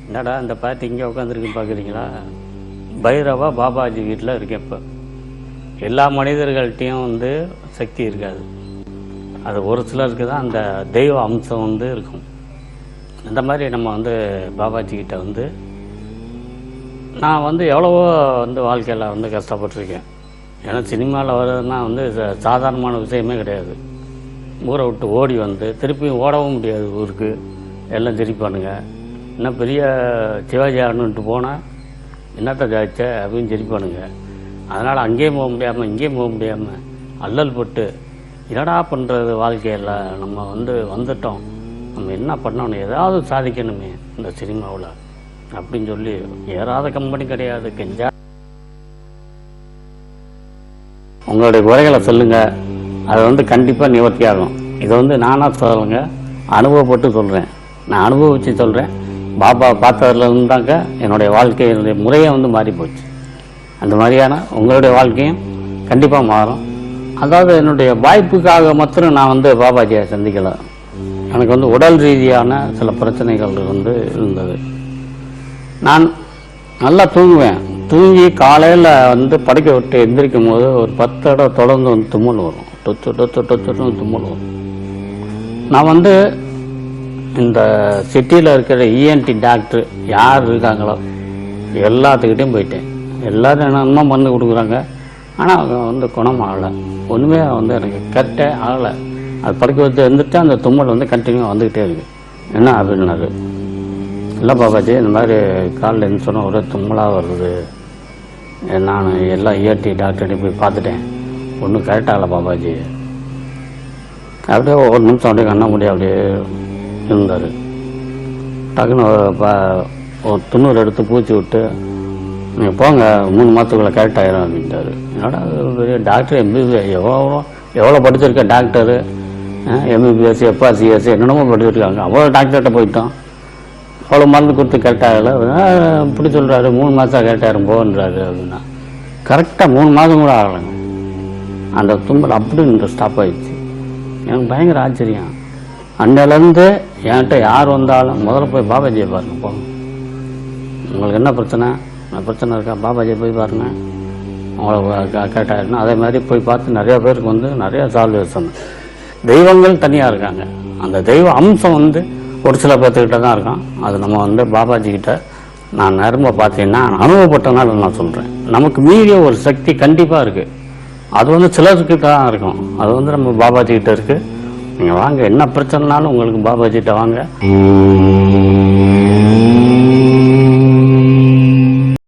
என்னடா இந்த பாட்டு இங்கே உட்காந்துருக்குன்னு பார்க்குறீங்களா? பைரவா பாபாஜி வீட்டில் இருக்கேன். இப்போ எல்லா மனிதர்கள்ட்டையும் வந்து சக்தி இருக்காது, அது ஒரு சிலருக்கு தான் அந்த தெய்வ அம்சம் வந்து இருக்கும். அந்த மாதிரி நம்ம வந்து பாபாஜி கிட்ட வந்து நான் வந்து எவ்வளவோ வந்து வாழ்க்கையில் வந்து கஷ்டப்பட்டுருக்கேன். ஏன்னா சினிமாவில் வர்றதுன்னா வந்து சாதாரணமான விஷயமே கிடையாது. ஊரை விட்டு ஓடி வந்து திருப்பியும் ஓடவும் முடியாது, ஊருக்கு எல்லாம் சிரிப்பானுங்க. இன்னும் பெரிய சிவாஜி ஆடணுன்ட்டு போனால் என்னத்தை ஜாய்ச்ச அப்படின்னு சிரிப்பானுங்க. அதனால் அங்கேயும் போக முடியாமல் இங்கேயும் போக முடியாமல் அல்லல் பட்டு என்னடா பண்ணுறது வாழ்க்கையில், நம்ம வந்து வந்துட்டோம், நம்ம என்ன பண்ணணும், ஏதாவது சாதிக்கணுமே இந்த சினிமாவில் அப்படின்னு சொல்லி ஏறாத கம்பெனி கிடையாது. கெஞ்சா உங்களுடைய குறைகளை சொல்லுங்கள், அது வந்து கண்டிப்பாக நிவர்த்தி ஆகும். இதை வந்து நானாக சொல்லுங்க, அனுபவப்பட்டு சொல்கிறேன், நான் அனுபவித்து சொல்கிறேன். பாபா பார்த்ததுல இருந்தாங்க என்னுடைய வாழ்க்கையினுடைய முறையை வந்து மாறி போச்சு. அந்த மாதிரியான உங்களுடைய வாழ்க்கையும் கண்டிப்பாக மாறும். அதாவது என்னுடைய வாய்ப்புக்காக மாத்திரம் நான் வந்து பாபாஜியை சந்திக்கலை. எனக்கு வந்து உடல் ரீதியான சில பிரச்சனைகள் வந்து இருந்தது. நான் நல்லா தூங்குவேன். தூங்கி காலையில் வந்து படுக்க விட்டு எந்திரிக்கும் போது ஒரு 10 தடவை தொடர்ந்து வந்து தும்மல் வரும். தொட்டு தும்மல் வரும். நான் வந்து இந்த சிட்டியில் இருக்கிற இஎன்டி டாக்டர் யார் இருக்காங்களோ எல்லாத்துக்கிட்டையும் போயிட்டேன். எல்லாரும் என்னென்னமோ மருந்து கொடுக்குறாங்க. ஆனால் அவங்க வந்து குணம் ஆகலை. ஒன்றுமே வந்து எனக்கு கரெக்டே ஆகலை. அது படுக்க வச்சு எழுந்துட்டு அந்த தும்மல் வந்து கண்டினியூ வந்துக்கிட்டே இருக்குது. என்ன அப்படின்னாரு, இல்லை பாபாஜி இந்த மாதிரி காலில் என்ன சொன்னால் ஒரே தும்மலாக வருது. நான் எல்லாம் இஎன்டி டாக்டர்கிட்ட போய் பார்த்துட்டேன், ஒன்றும் கரெக்டாகலை பாபாஜி. அப்படியே ஒரு நிமிஷம் அப்படியே கண்ண முடியும் அப்படியே இருந்தார். டக்குன்னு ஒரு துண்ணூறு எடுத்து பூச்சி விட்டு நீங்கள் போங்க 3 மாதத்துக்குள்ளே கரெக்ட் ஆயிரும் அப்படின்ட்டாரு. என்னடா பெரிய டாக்டர் எம்பிபிஎஸ் எவ்வளோ படிச்சிருக்க டாக்டரு, எம்பிபிஎஸ் எஃப்ஆர்சிஎஸ் என்னென்னமோ படிச்சிருக்காங்க. அவ்வளோ டாக்டர்கிட்ட போயிட்டோம். அவ்வளோ மருந்து கொடுத்து கரெக்ட் ஆகலை. இப்படி சொல்கிறாரு 3 மாதம் கரெக்ட் ஆயிரும் போன்றாரு அப்படின்னா. கரெக்டாக 3 மாதம் கூட ஆகலைங்க. அந்த தும்பல் அப்படி ஸ்டாப் ஆயிடுச்சு. எனக்கு பயங்கர ஆச்சரியம். அன்னிலேருந்து என்கிட்ட யார் வந்தாலும் முதல்ல போய் பாபாஜியை பாருங்க, போங்க. உங்களுக்கு என்ன பிரச்சனை இருக்கா, பாபாஜியை போய் பாருங்க, உங்களுக்கு கரெக்டாகிருக்கணும். அதே மாதிரி போய் பார்த்து நிறையா பேருக்கு வந்து நிறையா சால்வேஷன். தெய்வங்கள் தனியாக இருக்காங்க. அந்த தெய்வ அம்சம் வந்து ஒரு சில பேர்த்துக்கிட்ட தான் இருக்கான். அது நம்ம வந்து பாபாஜிக்கிட்ட நான் நரம்ப பார்த்தீங்கன்னா அனுபவப்பட்டனால நான் சொல்கிறேன். நமக்கு மீறிய ஒரு சக்தி கண்டிப்பாக இருக்குது. அது வந்து சிலர்கிட்ட தான் இருக்கும். அது வந்து நம்ம பாபாஜிக்கிட்ட இருக்குது. நீங்கள் வாங்க, என்ன பிரச்சனைனாலும் உங்களுக்கு பாபாஜிகிட்ட வாங்க.